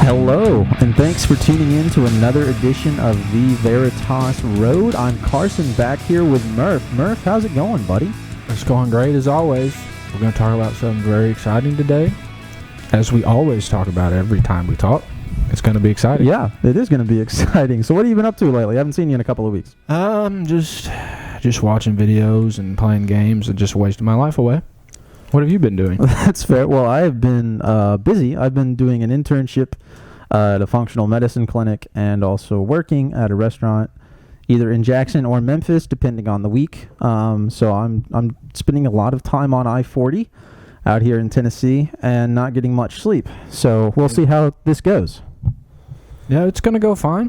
Hello, and thanks for tuning in to another edition of the Veritas Road. I'm Carson, back here with Murph. Murph, how's it going, buddy? It's going great as always. We're going to talk about something very exciting today. As we always talk about every time we talk, it's going to be exciting. Yeah, it is going to be exciting. So what have you been up to lately? I haven't seen you in a couple of weeks. Just watching videos and playing games and just wasting my life away. What have you been doing? That's fair. Well, I have been busy. I've been doing an internship at a functional medicine clinic and also working at a restaurant either in Jackson or Memphis, depending on the week. So I'm spending a lot of time on I-40 out here in Tennessee and not getting much sleep. So we'll see how this goes. Yeah, it's going to go fine.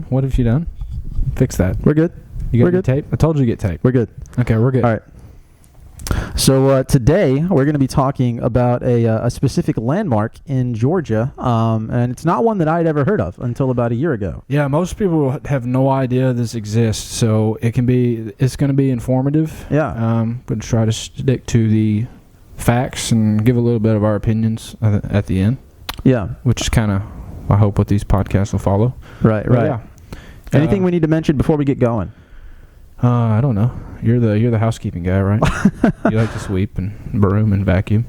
What have you done? Fix that. We're good. You got We're your good. tape? I told you to get tape. We're good. Okay, we're good. All right. So today we're going to be talking about a specific landmark in Georgia, and it's not one that I'd ever heard of until about a year ago. Yeah, most people have no idea this exists, so it's going to be informative. Yeah. Going to try to stick to the facts and give a little bit of our opinions at the end. Yeah. Which is kind of, I hope, what these podcasts will follow. Right. But Yeah. Anything we need to mention before we get going? I don't know. You're the housekeeping guy, right? You like to sweep and broom and vacuum.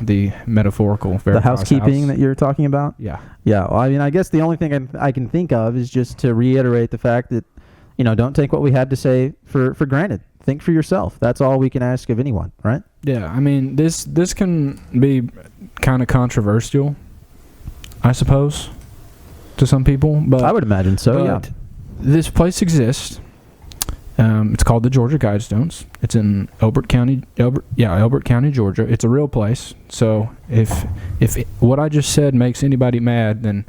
The metaphorical Veritas The housekeeping house. that you're talking about? Yeah. Yeah. Well, I mean, I guess the only thing I can think of is just to reiterate the fact that, don't take what we had to say for granted. Think for yourself. That's all we can ask of anyone, right? Yeah. I mean, this can be kind of controversial, I suppose, to some people. But I would imagine so. Yeah. This place exists. It's called the Georgia Guidestones. It's in Elberton County, Georgia. It's a real place. So if what I just said makes anybody mad, then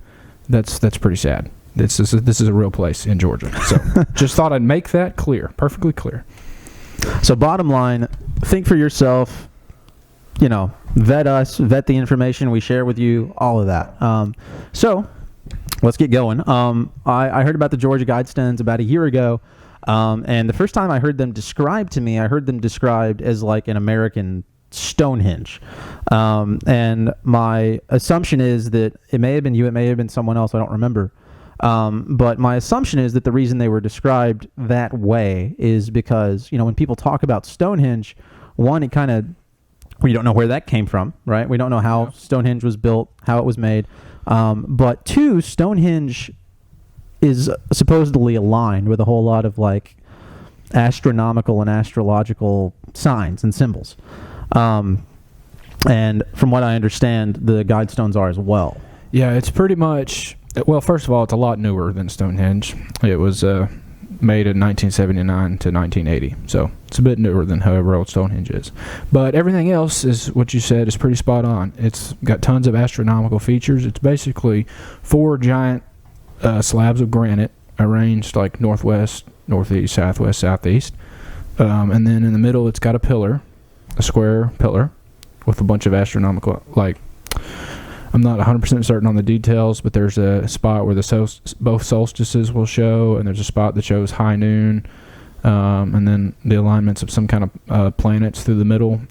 that's pretty sad. This is a real place in Georgia. So just thought I'd make that clear, perfectly clear. So bottom line, think for yourself. Vet us, vet the information we share with you, all of that. So let's get going. I heard about the Georgia Guidestones about a year ago. And the first time I heard them described to me, I heard them described as like an American Stonehenge. And my assumption is that it may have been you, it may have been someone else, I don't remember. But my assumption is that the reason they were described that way is because, when people talk about Stonehenge, one, we don't know where that came from, right? We don't know how Stonehenge was built, how it was made. But two, Stonehenge is supposedly aligned with a whole lot of like astronomical and astrological signs and symbols. And from what I understand, the Guidestones are as well. Yeah, it's pretty much, well, first of all, it's a lot newer than Stonehenge. It was made in 1979 to 1980, so it's a bit newer than however old Stonehenge is. But everything else is what you said is pretty spot on. It's got tons of astronomical features. It's basically 4 giant slabs of granite arranged like northwest, northeast, southwest, southeast. And then in the middle, it's got a square pillar with a bunch of astronomical, like, I'm not 100% certain on the details, but there's a spot where both solstices will show, and there's a spot that shows high noon, and then the alignments of some kind of planets through the middle.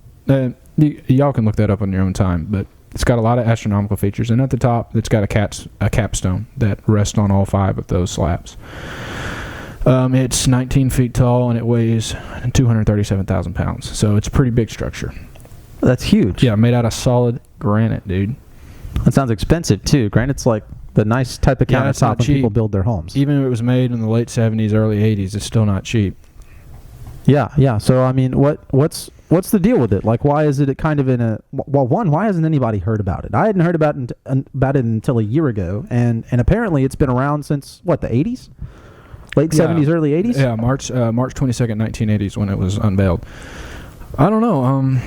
Y'all can look that up on your own time, but it's got a lot of astronomical features, and at the top, it's got a capstone that rests on all 5 of those slabs. It's 19 feet tall, and it weighs 237,000 pounds, so it's a pretty big structure. That's huge. Yeah, made out of solid granite, dude. That sounds expensive, too. Granite's like the nice type of countertop when people build their homes. Even if it was made in the late 70s, early 80s, it's still not cheap. Yeah. So, I mean, what's the deal with it? Like, why is it kind of in a... Well, one, why hasn't anybody heard about it? I hadn't heard about it until a year ago, and apparently it's been around since, the 80s? Late 70s, early 80s? Yeah, March 22nd, 1980 is when it was unveiled. I don't know.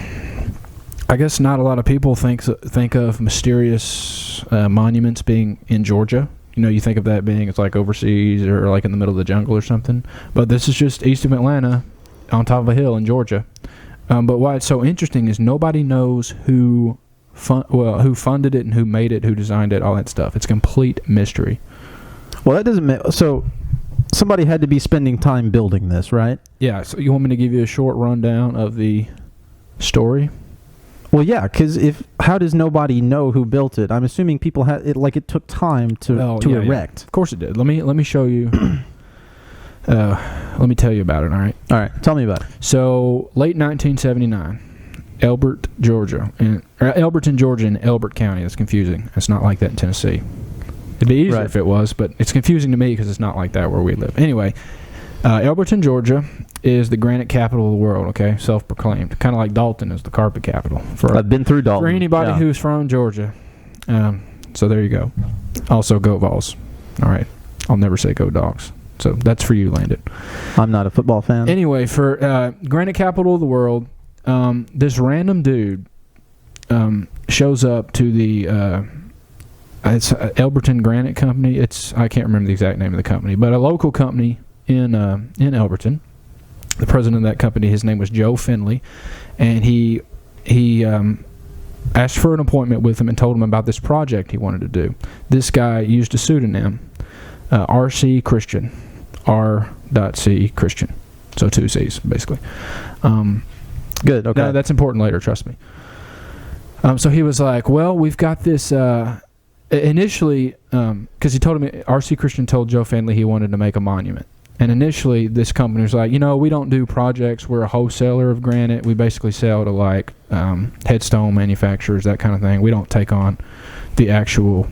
I guess not a lot of people think of mysterious monuments being in Georgia. You think of that being it's like overseas or like in the middle of the jungle or something. But this is just east of Atlanta, on top of a hill in Georgia. But why it's so interesting is nobody knows who funded it and who made it, who designed it, all that stuff. It's complete mystery. Well, that doesn't so somebody had to be spending time building this, right? Yeah. So you want me to give you a short rundown of the story? Well, yeah, because how does nobody know who built it? I'm assuming people had it. Like it took time to erect. Yeah. Of course it did. Let me show you. Let me tell you about it. All right. All right. Tell me about it. So late 1979, Elberton, Georgia, in Elbert County. That's confusing. It's not like that in Tennessee. It'd be easier if it was, but it's confusing to me because it's not like that where we live. Anyway, Elberton, Georgia, is the granite capital of the world. Okay, self-proclaimed, kind of like Dalton is the carpet capital. I've been through Dalton. For anybody who's from Georgia. So there you go. Also, go Vols. All right. I'll never say go Dogs. So that's for you, Landon. I'm not a football fan. Anyway, for granite capital of the world, this random dude shows up to the it's Elberton Granite Company. I can't remember the exact name of the company, but a local company in Elberton. The president of that company, his name was Joe Finley, and he asked for an appointment with him and told him about this project he wanted to do. This guy used a pseudonym, R.C. Christian, R.C. Christian, so 2 C's basically. Good. Okay. No, that's important later. Trust me. So he was like, "Well, we've got this." Initially, because he told him, R.C. Christian told Joe Finley he wanted to make a monument. And initially, this company was like, we don't do projects. We're a wholesaler of granite. We basically sell to like headstone manufacturers, that kind of thing. We don't take on the actual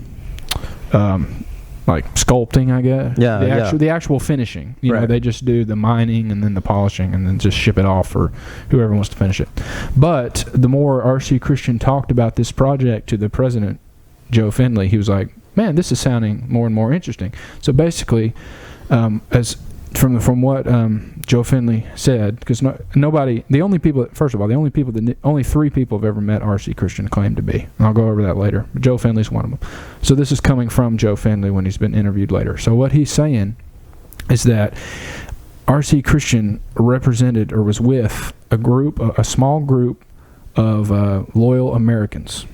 like sculpting, I guess. Yeah, the actual finishing. You know, they just do the mining and then the polishing and then just ship it off for whoever wants to finish it. But the more R.C. Christian talked about this project to the president, Joe Finley, he was like, "Man, this is sounding more and more interesting." So basically, as from what Joe Finley said, because only 3 people have ever met R.C. Christian claimed to be. And I'll go over that later. But Joe Finley's one of them. So this is coming from Joe Finley when he's been interviewed later. So what he's saying is that R.C. Christian represented or was with a small group of loyal Americans.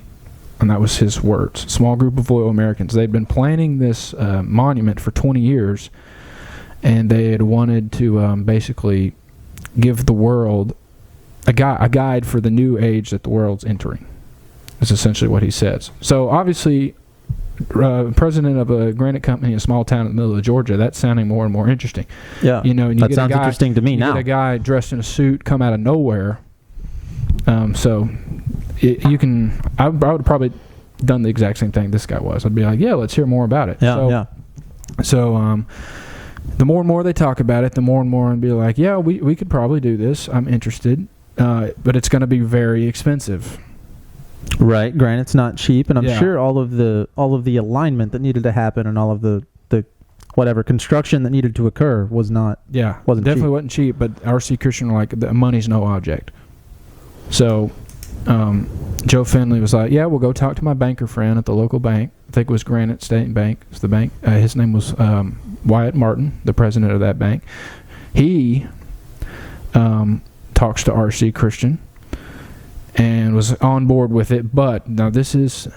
And that was his words. Small group of loyal Americans. They'd been planning this monument for 20 years. And they had wanted to basically give the world a guide for the new age that the world's entering. That's essentially what he says. So obviously, president of a granite company in a small town in the middle of Georgia, that's sounding more and more interesting. Yeah, and that sounds interesting to me now. Get a guy dressed in a suit come out of nowhere. So you can. I would have probably done the exact same thing this guy was. I'd be like, yeah, let's hear more about it. So the more and more they talk about it, the more and more I'd be like, yeah, we could probably do this. I'm interested, but it's going to be very expensive. Right, granite's not cheap, and I'm sure all of the alignment that needed to happen and all of the whatever construction that needed to occur wasn't wasn't cheap. But R.C. Christian were like, the money's no object. So Joe Finley was like, yeah, we'll go talk to my banker friend at the local bank. I think it was Granite State Bank. It's the bank. His name was Wyatt Martin, the president of that bank. He talks to R.C. Christian and was on board with it. But now this is,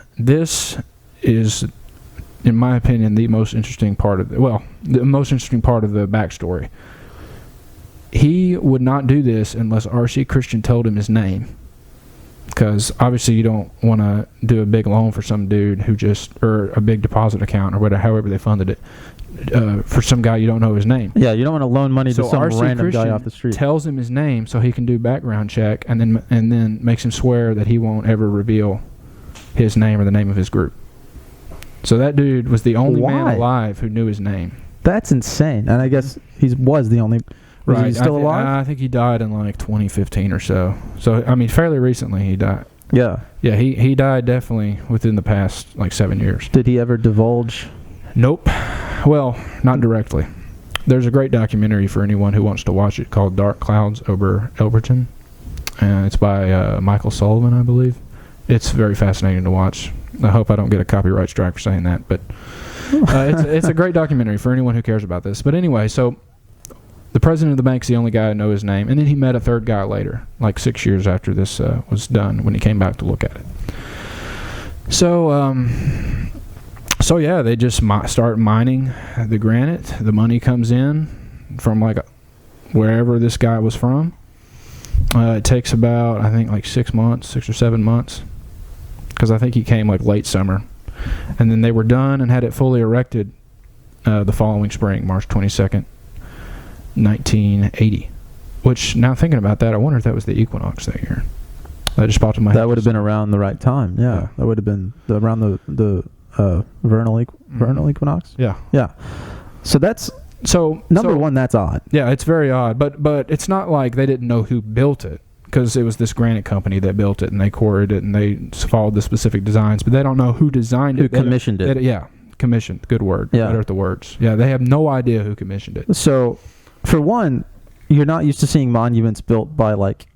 in my opinion, the most interesting part of the backstory. He would not do this unless R.C. Christian told him his name. Because obviously you don't want to do a big loan for some dude or a big deposit account or whatever, however they funded it, for some guy you don't know his name. Yeah, you don't want to loan money to some random guy off the street. Tells him his name so he can do background check and then makes him swear that he won't ever reveal his name or the name of his group. So that dude was the only man alive who knew his name. That's insane. And I guess he was the only. Is he still alive? I think he died in like 2015 or so. So, I mean, fairly recently he died. Yeah. Yeah, he died definitely within the past like 7 years. Did he ever divulge? Nope. Well, not directly. There's a great documentary for anyone who wants to watch it called Dark Clouds Over Elberton. It's by Michael Sullivan, I believe. It's very fascinating to watch. I hope I don't get a copyright strike for saying that, but it's a great documentary for anyone who cares about this. But anyway, so the president of the bank's the only guy to know his name, and then he met a third guy later, like 6 years after this was done, when he came back to look at it. So yeah, they just start mining the granite. The money comes in from like wherever this guy was from, It takes about, I think, like 6 or 7 months, because I think he came like late summer, and then they were done and had it fully erected the following spring, March 22nd, 1980. Which, now thinking about that, I wonder if that was the equinox that year. That just popped in my head. That would have been around the right time. Yeah. That would have been around the vernal equinox. Yeah. Yeah. So that's number one. That's odd. Yeah, it's very odd. But it's not like they didn't know who built it, because it was this granite company that built it, and they quarried it, and they followed the specific designs. But they don't know who designed it. Who commissioned it? Yeah, commissioned. Good word. Yeah. Better at the words. Yeah, they have no idea who commissioned it. So, for one, you're not used to seeing monuments built by like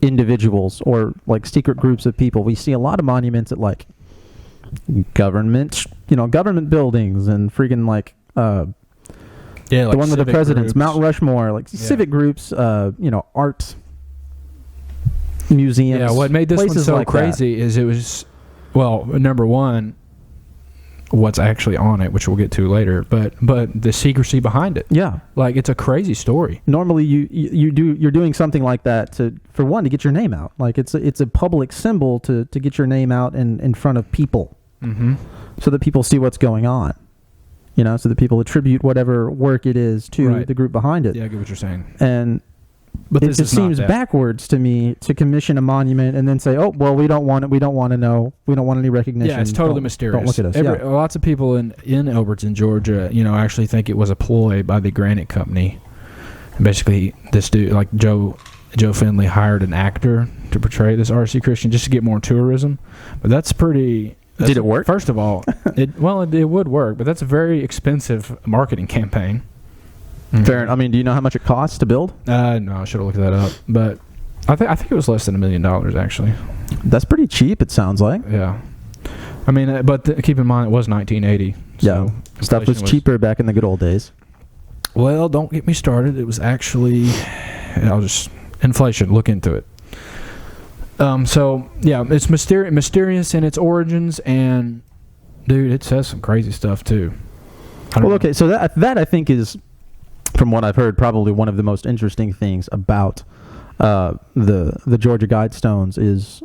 individuals or like secret groups of people. We see a lot of monuments at like government buildings and freaking like like the one with the presidents, groups. Mount Rushmore, like civic groups, art museums. Yeah, what made this one so like crazy is it was, well, number one, what's actually on it, which we'll get to later, but the secrecy behind it. Yeah, like it's a crazy story. Normally, you're doing something like that to get your name out. Like it's a public symbol to get your name out in front of people, so that people see what's going on. So that people attribute whatever work it is to the group behind it. Yeah, I get what you're saying. But it just seems backwards to me to commission a monument and then say, "Oh, well, we don't want it. We don't want to know. We don't want any recognition." Yeah, it's totally mysterious. Don't look at us. Lots of people in Elberton, Georgia, actually think it was a ploy by the granite company. And basically, this dude, like Joe Finley, hired an actor to portray this R.C. Christian just to get more tourism. But that's pretty. Did it work? First of all, it would work, but that's a very expensive marketing campaign. Fair. I mean, do you know how much it costs to build? No, I should have looked that up. But I think it was less than $1 million actually. That's pretty cheap. It sounds like. Yeah. I mean, but keep in mind it was 1980. So stuff was cheaper back in the good old days. Well, don't get me started. It was actually, inflation. Look into it. It's mysterious in its origins, and dude, it says some crazy stuff too. Okay, so that I think is, from what I've heard, probably one of the most interesting things about the Georgia Guidestones is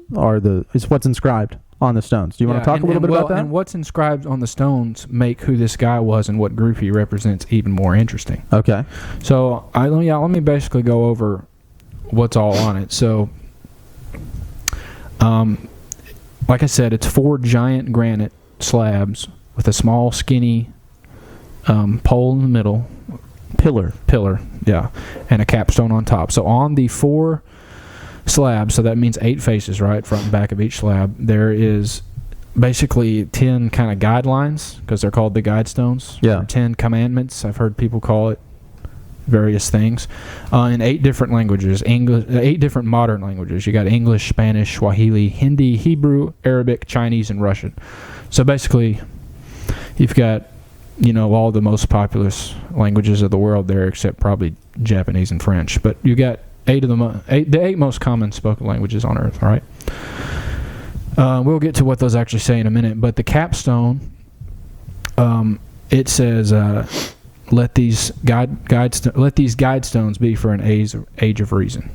what's inscribed on the stones. Do you want to talk a little bit about that? And what's inscribed on the stones make who this guy was and what group he represents even more interesting. Okay. So let me basically go over what's all on it. So, like I said, it's 4 giant granite slabs with a small, skinny pole in the middle. Pillar, yeah, and a capstone on top. So on the 4 slabs, so that means 8 faces, right, front and back of each slab, there is basically 10 kind of guidelines, because they're called the Guidestones. Yeah. 10 commandments, I've heard people call it various things, in 8 different languages, 8 different modern languages. You got English, Spanish, Swahili, Hindi, Hebrew, Arabic, Chinese, and Russian. So basically, you've got all the most populous languages of the world there, except probably Japanese and French. But you got the 8 most common spoken languages on Earth. All right. We'll get to what those actually say in a minute. But the capstone, it says, "Let these guidestones be for an age of reason."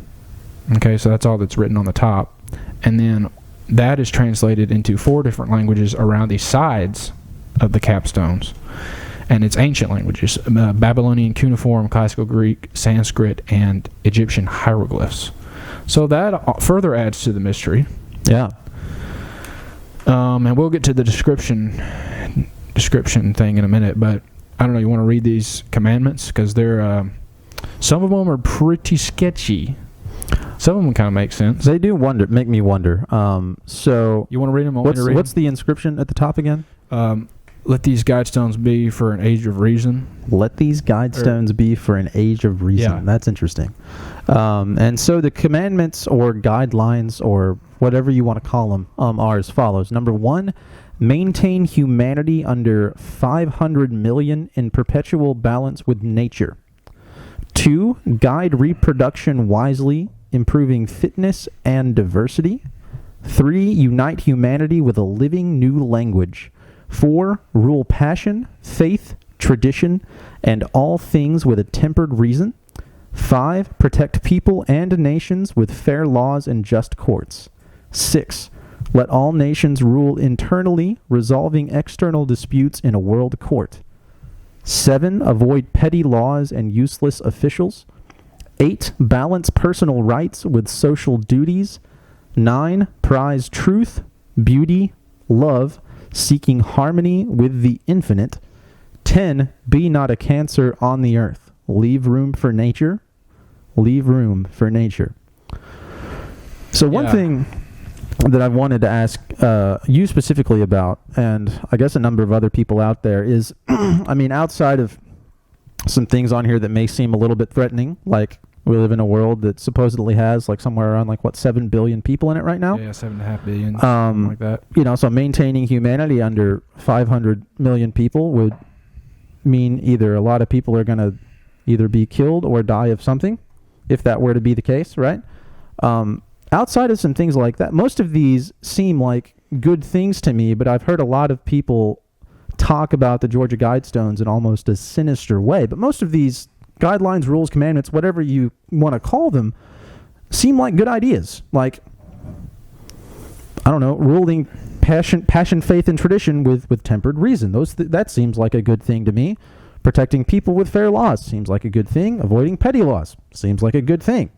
Okay, so that's all that's written on the top, and then that is translated into 4 different languages around the sides of the capstones. And it's ancient languages: Babylonian cuneiform, Classical Greek, Sanskrit, and Egyptian hieroglyphs. So that further adds to the mystery. Yeah. And we'll get to the description thing in a minute, but I don't know. You want to read these commandments, because they're some of them are pretty sketchy. Some of them kind of make sense. They do make me wonder. So you want to read them? What's the inscription at the top again? Let these guidestones be for an age of reason. Let these guidestones be for an age of reason. Yeah. That's interesting. And so the commandments or guidelines or whatever you want to call them are as follows. Number 1, maintain humanity under 500 million in perpetual balance with nature. 2, guide reproduction wisely, improving fitness and diversity. 3, unite humanity with a living new language. 4, rule passion, faith, tradition, and all things with a tempered reason. 5. Protect people and nations with fair laws and just courts. 6. Let all nations rule internally, resolving external disputes in a world court. 7. Avoid petty laws and useless officials. 8. Balance personal rights with social duties. 9. Prize truth, beauty, love, seeking harmony with the infinite. 10. Be not a cancer on the earth. Leave room for nature. Leave room for nature. So one thing that I wanted to ask you specifically about, and I guess a number of other people out there, is, I mean, outside of some things on here that may seem a little bit threatening, like we live in a world that supposedly has like somewhere around 7 billion people in it right now. Yeah, 7.5 billion, something like that. So maintaining humanity under 500 million people would mean either a lot of people are going to either be killed or die of something, if that were to be the case, right? Outside of some things like that, most of these seem like good things to me, but I've heard a lot of people talk about the Georgia Guidestones in almost a sinister way. But most of these guidelines, rules, commandments, whatever you want to call them, seem like good ideas. Like, I don't know, ruling passion, faith, and tradition with tempered reason. That seems like a good thing to me. Protecting people with fair laws seems like a good thing. Avoiding petty laws seems like a good thing.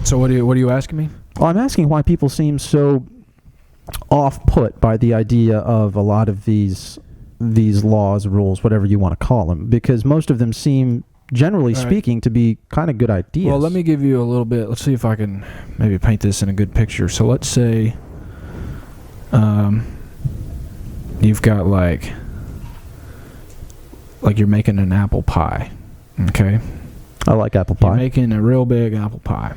So what are you asking me? Well, I'm asking why people seem so off-put by the idea of a lot of these laws, rules, whatever you want to call them, because most of them seem, generally speaking, to be kind of good ideas. Well, let me give you a little bit. Let's see if I can maybe paint this in a good picture. So let's say you've got like you're making an apple pie, okay? I like apple pie. You're making a real big apple pie.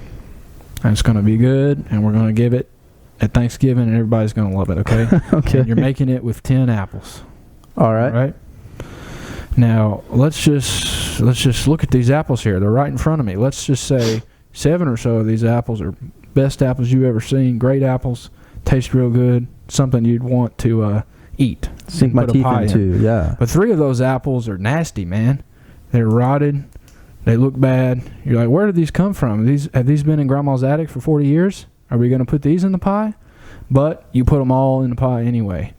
And it's going to be good, and we're going to give it at Thanksgiving, and everybody's going to love it, okay? Okay. And you're making it with 10 apples. All right. All right? Now, let's just look at these apples here. They're right in front of me. Let's just say 7 or so of these apples are best apples you've ever seen, great apples, taste real good, something you'd want to eat. Sink my teeth into, yeah. But 3 of those apples are nasty, man. They're rotted. They look bad. You're like, where did these come from? Have these been in Grandma's attic for 40 years? Are we going to put these in the pie? But you put them all in the pie anyway.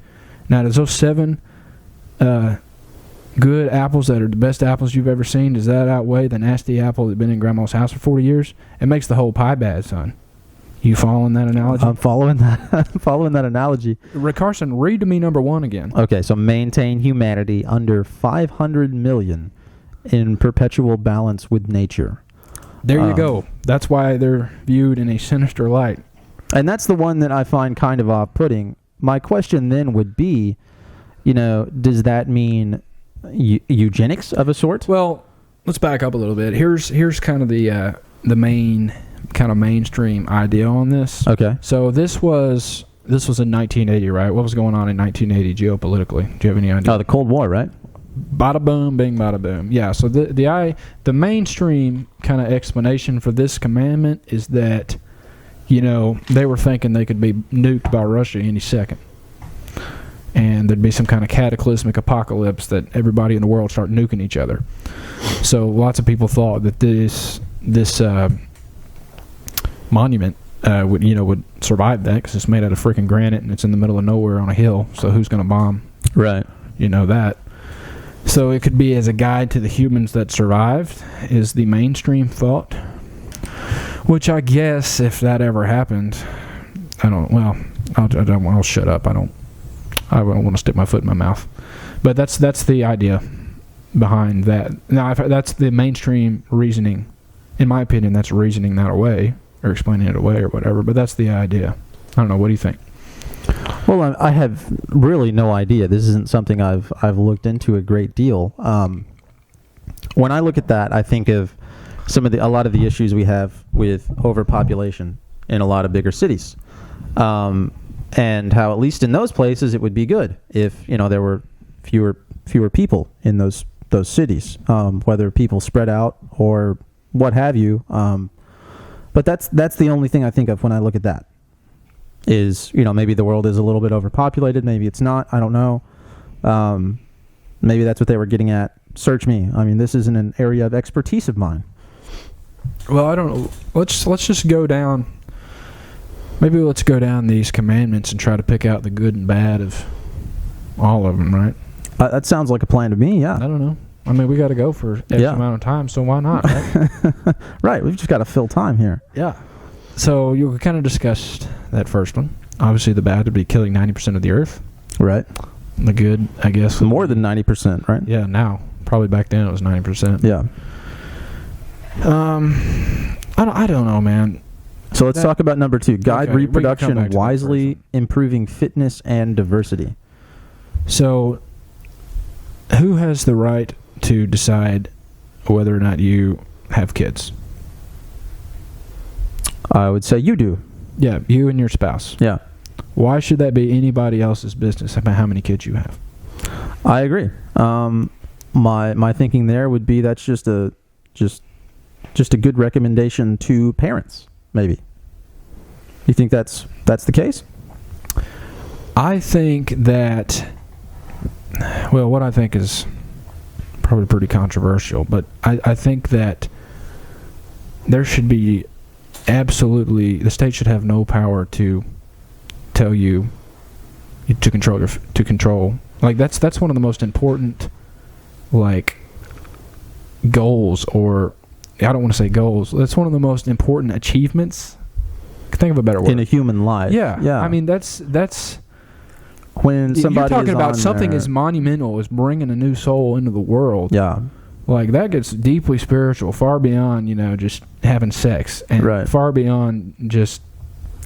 Now, does those 7 good apples that are the best apples you've ever seen, does that outweigh the nasty apple that's been in Grandma's house for 40 years? It makes the whole pie bad, son. You following that analogy? I'm following that. I'm following that analogy. Rick Carson, read to me number 1 again. Okay, so maintain humanity under 500 million in perpetual balance with nature. There you go. That's why they're viewed in a sinister light. And that's the one that I find kind of off-putting. My question then would be, does that mean eugenics of a sort? Well, let's back up a little bit. Here's kind of the main kind of mainstream idea on this. Okay. So this was in 1980, right? What was going on in 1980 geopolitically? Do you have any idea? Oh, the Cold War, right? Bada boom, bing, bada boom. Yeah. So the mainstream kind of explanation for this commandment is that, they were thinking they could be nuked by Russia any second, and there'd be some kind of cataclysmic apocalypse that everybody in the world start nuking each other. So lots of people thought that this monument would survive that, because it's made out of freaking granite and it's in the middle of nowhere on a hill. So who's going to bomb? Right. That. So it could be as a guide to the humans that survived, is the mainstream thought. Which I guess if that ever happened, I'll shut up. I don't want to stick my foot in my mouth. But that's the idea behind that. Now, that's the mainstream reasoning. In my opinion, that's reasoning that away, or explaining it away, or whatever. But that's the idea. I don't know. What do you think? Well, I have really no idea. This isn't something I've looked into a great deal. When I look at that, I think of a lot of the issues we have with overpopulation in a lot of bigger cities, and how at least in those places it would be good if there were fewer people in those cities, whether people spread out or what have you. But that's the only thing I think of when I look at that. Is maybe the world is a little bit overpopulated, maybe it's not, I don't know. Maybe that's what they were getting at. Search me. I mean, this isn't an area of expertise of mine. Well, I don't know. Let's just go down. Maybe let's go down these commandments and try to pick out the good and bad of all of them, right? That sounds like a plan to me, yeah. I don't know. I mean, we got to go for X amount of time, so why not, right? Right, we've just got to fill time here. Yeah. So you kind of discussed that first one. Obviously, the bad would be killing 90% of the earth. Right. The good, I guess. More than 90%, right? Yeah, now. Probably back then it was 90%. Yeah. I don't know, man. So let's talk about number 2. Guide reproduction wisely, improving fitness and diversity. So, who has the right to decide whether or not you have kids? I would say you do. Yeah, you and your spouse. Yeah. Why should that be anybody else's business about how many kids you have? I agree. My thinking there would be that's just a good recommendation to parents, maybe. You think that's the case? I think that, well, what I think is probably pretty controversial, but I think that there should be absolutely, the state should have no power to tell you to control. Like that's one of the most important, like, goals, or I don't want to say goals. That's one of the most important achievements. Think of a better word. In a human life. Yeah. Yeah. I mean, that's when somebody you're talking is about on something there, as monumental as bringing a new soul into the world. Yeah. Like, that gets deeply spiritual, far beyond, just having sex, and right. far beyond just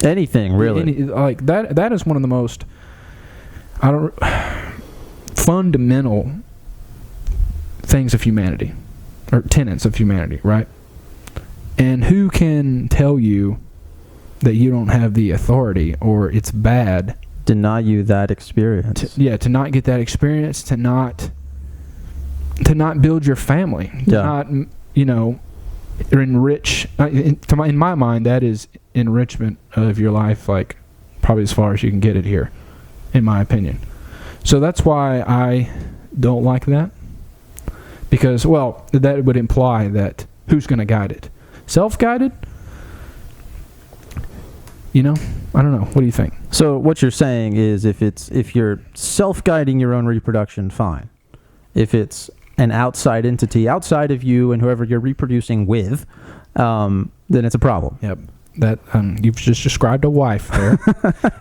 anything, really. Like that is one of the most fundamental things of humanity, or tenets of humanity, right? And who can tell you that you don't have the authority, or it's bad? Deny you that experience. To not get that experience, to not build your family, to not, enrich. In my mind, that is enrichment of your life, like, probably as far as you can get it here, in my opinion. So that's why I don't like that. Because, well, that would imply that who's going to guide it? Self-guided? I don't know. What do you think? So what you're saying is if you're self-guiding your own reproduction, fine. If it's an outside entity, outside of you and whoever you're reproducing with, then it's a problem. Yep. That you've just described a wife there.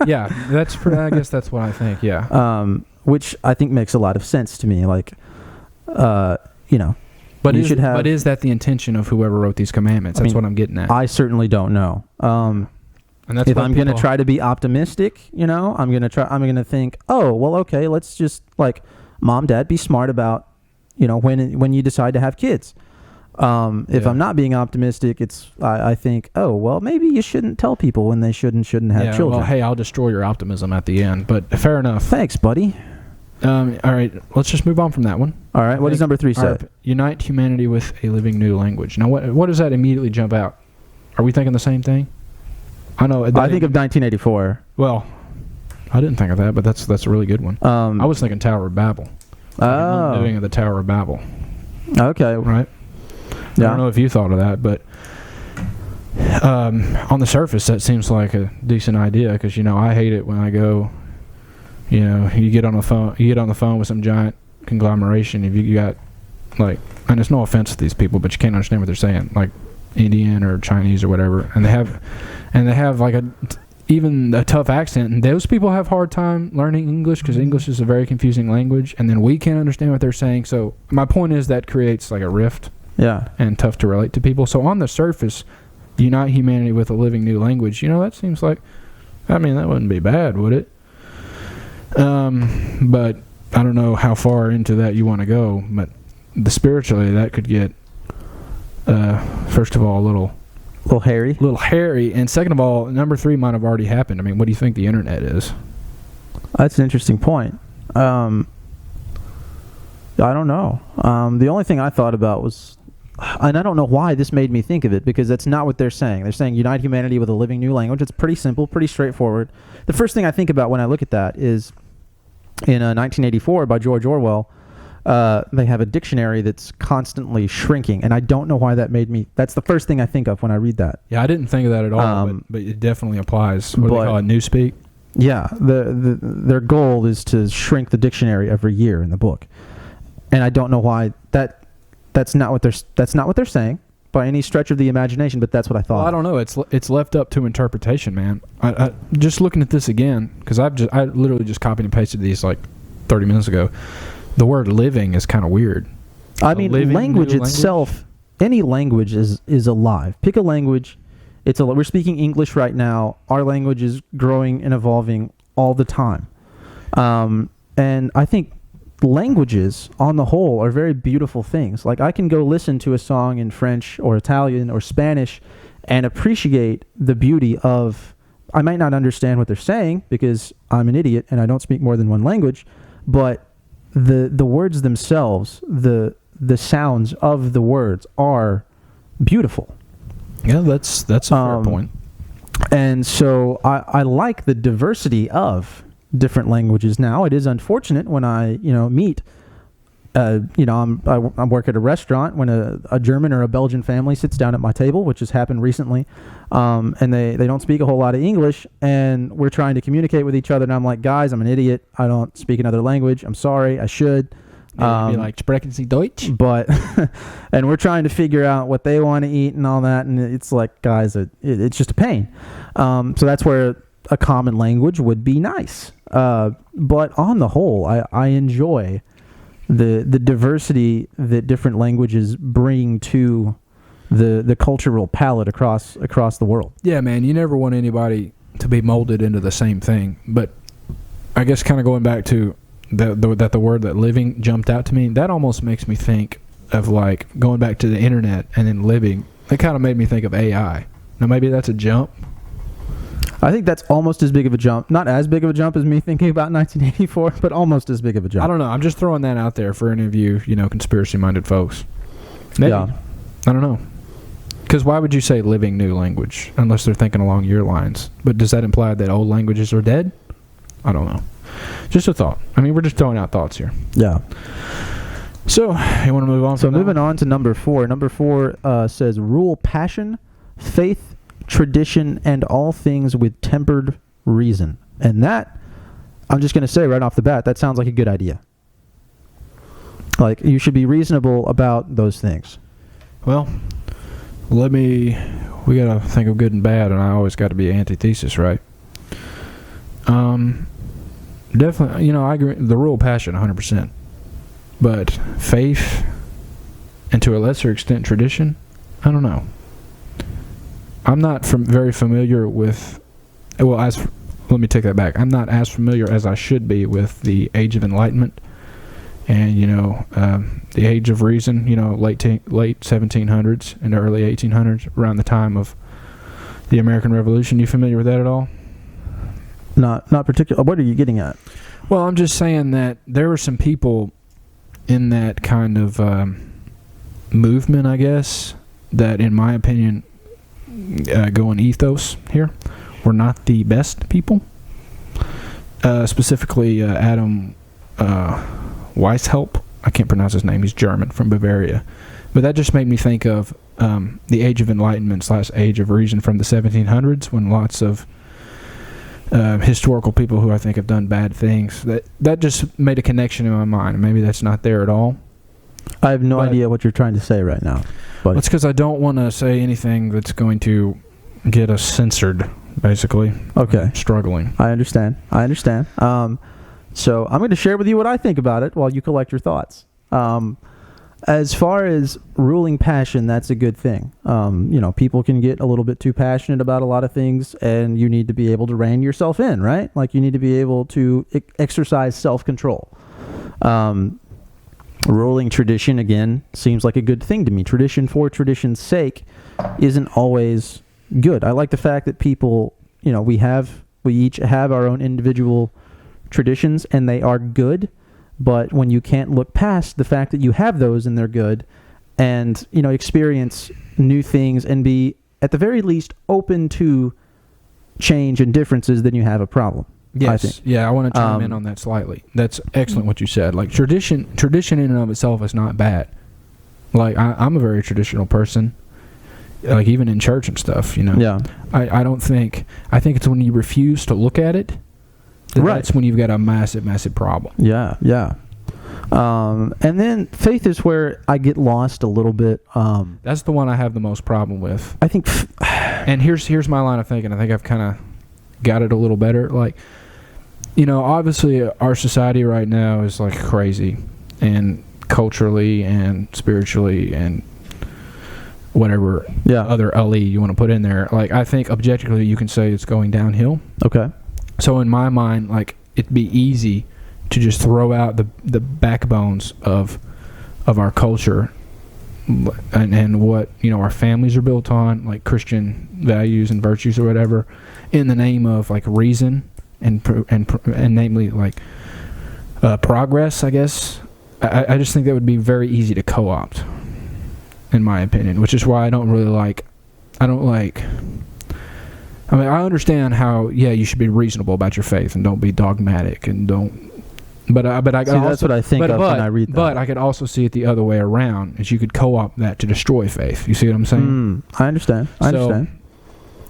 Yeah, I guess that's what I think. Yeah. Which I think makes a lot of sense to me. Like, But is that the intention of whoever wrote these commandments? That's what I'm getting at. I certainly don't know. And that's if I'm going to try to be optimistic, I'm going to think, oh, well, okay, let's just, like, mom, dad, be smart about, when you decide to have kids. If I'm not being optimistic, I think, oh, well, maybe you shouldn't tell people when they shouldn't have children. Well, hey, I'll destroy your optimism at the end, but fair enough. Thanks, buddy. All right, let's just move on from that one. All right, what does number 3 say? Unite humanity with a living new language. Now, what does that immediately jump out? Are we thinking the same thing? I know. I think of 1984. Well, I didn't think of that, but that's a really good one. I was thinking Tower of Babel. Undoing of the Tower of Babel. Okay. Right? Yeah. I don't know if you thought of that, but on the surface, that seems like a decent idea, because, I hate it when I go, you get on the phone with some giant conglomeration. If you got, like, and it's no offense to these people, but you can't understand what they're saying, like Indian or Chinese or whatever, and they have like even a tough accent, and those people have a hard time learning English, because English is a very confusing language, and then we can't understand what they're saying. So my point is that creates like a rift, and tough to relate to people. So on the surface, unite humanity with a living new language, that seems like, that wouldn't be bad, would it? But I don't know how far into that you want to go, but spiritually that could get, first of all, a little hairy, and second of all, number 3 might have already happened. What do you think the internet is? That's an interesting point. I don't know. The only thing I thought about was, and I don't know why this made me think of it, because that's not what they're saying. They're saying unite humanity with a living new language. It's pretty simple, pretty straightforward. The first thing I think about when I look at that is in 1984 by George Orwell, they have a dictionary that's constantly shrinking, and I don't know why that made me. That's the first thing I think of when I read that. Yeah, I didn't think of that at all, but it definitely applies. What do they call it, newspeak? Yeah, their goal is to shrink the dictionary every year in the book, and I don't know why that's not what they're saying by any stretch of the imagination, but that's what I thought. Well, I don't know. It's left up to interpretation, man. I just looking at this again, because I literally just copied and pasted these like 30 minutes ago. The word living is kind of weird. I mean, language itself, any language is alive. Pick a language. We're speaking English right now. Our language is growing and evolving all the time. And I think languages on the whole are very beautiful things. Like, I can go listen to a song in French or Italian or Spanish and appreciate the beauty of, I might not understand what they're saying because I'm an idiot and I don't speak more than one language, but the words themselves, the sounds of the words are beautiful. Yeah, that's a fair point. And so I like the diversity of different languages now. It is unfortunate when I meet I work at a restaurant when a German or a Belgian family sits down at my table, which has happened recently, and they don't speak a whole lot of English, and we're trying to communicate with each other, and I'm like, guys, I'm an idiot. I don't speak another language. I'm sorry. I should. Be like, sprechen Sie Deutsch? But, and we're trying to figure out what they want to eat and all that, and it's like, guys, it's just a pain. So that's where a common language would be nice. But on the whole, I enjoy the diversity that different languages bring to the cultural palette across the world. Yeah, man, you never want anybody to be molded into the same thing. But I guess kind of going back to that the word that living jumped out to me, that almost makes me think of like going back to the internet and then living. It kind of made me think of AI. Now maybe that's a jump. I think that's almost as big of a jump. Not as big of a jump as me thinking about 1984, but almost as big of a jump. I don't know. I'm just throwing that out there for any of you, conspiracy-minded folks. Maybe. Yeah. I don't know. Because why would you say living new language unless they're thinking along your lines? But does that imply that old languages are dead? I don't know. Just a thought. I mean, we're just throwing out thoughts here. Yeah. So, you want to move on? So moving on to number 4. Number 4 says, rule passion, faith, tradition, and all things with tempered reason. And that, I'm just going to say right off the bat, that sounds like a good idea. Like, you should be reasonable about those things. Well, we got to think of good and bad, and I always got to be antithesis, right? Definitely, I agree. The rule of passion, 100%. But faith, and to a lesser extent tradition, I don't know. I'm not very familiar with, let me take that back. I'm not as familiar as I should be with the Age of Enlightenment and, the Age of Reason, late 1700s and early 1800s, around the time of the American Revolution. You familiar with that at all? Not particular. What are you getting at? Well, I'm just saying that there were some people in that kind of movement, I guess, that, in my opinion, going ethos here, were not the best people. Specifically, Adam Weishaupt. I can't pronounce his name. He's German, from Bavaria. But that just made me think of the Age of Enlightenment / Age of Reason from the 1700s, when lots of historical people who I think have done bad things. That just made a connection in my mind. Maybe that's not there at all. I have no idea what you're trying to say right now. But it's because I don't want to say anything that's going to get us censored, basically. Okay. I'm struggling. I understand. So I'm going to share with you what I think about it while you collect your thoughts. As far as ruling passion, that's a good thing. People can get a little bit too passionate about a lot of things, and you need to be able to rein yourself in, right? Like, you need to be able to exercise self-control. Ruling tradition, again, seems like a good thing to me. Tradition for tradition's sake isn't always good. I like the fact that people, we each have our own individual traditions, and they are good. But when you can't look past the fact that you have those and they're good, and experience new things and be at the very least open to change and differences, then you have a problem. Yes. I think. Yeah, I want to chime in on that slightly. That's excellent what you said. Like tradition in and of itself is not bad. Like I'm a very traditional person. Like even in church and stuff, you know. Yeah. I don't think. I think it's when you refuse to look at it. That's when you've got a massive, massive problem. Yeah. Yeah. And then faith is where I get lost a little bit. That's the one I have the most problem with. I think. And here's my line of thinking. I think I've kind of got it a little better. Like, you know, obviously our society right now is like crazy, and culturally and spiritually and whatever other Ali you want to put in there. Like, I think objectively you can say it's going downhill. Okay. So in my mind, like, it'd be easy to just throw out the backbones of our culture and what, you know, our families are built on, like Christian values and virtues or whatever, in the name of like reason and namely like progress, I guess. I just think that would be very easy to co-opt, in my opinion, which is why I don't like. I mean, I understand how, you should be reasonable about your faith and don't be dogmatic and don't. But I could see, also, that's what I think of when I read that. But I could also see it the other way around, is you could co-opt that to destroy faith. You see what I'm saying? I understand.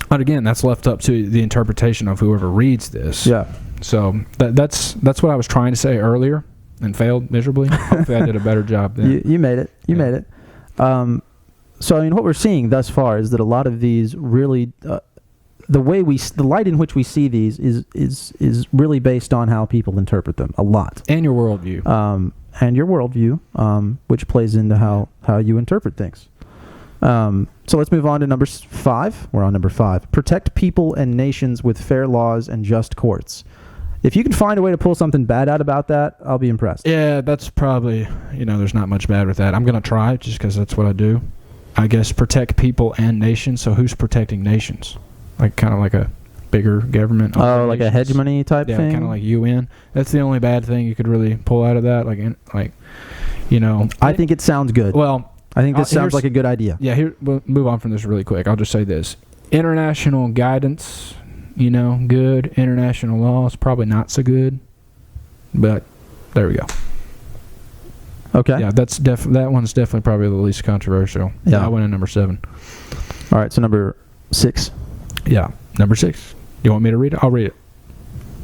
But again, that's left up to the interpretation of whoever reads this. Yeah. So that's what I was trying to say earlier and failed miserably. Hopefully I did a better job then. You made it. You made it. So, I mean, what we're seeing thus far is that a lot of these really, the light in which we see these is really based on how people interpret them a lot. And your worldview. And your worldview, which plays into how you interpret things. So let's move on to number 5. We're on number 5. Protect people and nations with fair laws and just courts. If you can find a way to pull something bad out about that, I'll be impressed. Yeah, that's probably, there's not much bad with that. I'm going to try just because that's what I do. I guess protect people and nations. So who's protecting nations? Like kind of like a bigger government. Oh, like a hegemony type thing? Yeah, kind of like UN. That's the only bad thing you could really pull out of that. I think it sounds good. Well, I think this sounds like a good idea. Yeah, we'll move on from this really quick. I'll just say this. International guidance, good. International law is probably not so good. But there we go. Okay. Yeah, that one's definitely probably the least controversial. Yeah. I went in number 7. All right, so number 6. Yeah, number 6. You want me to read it? I'll read it.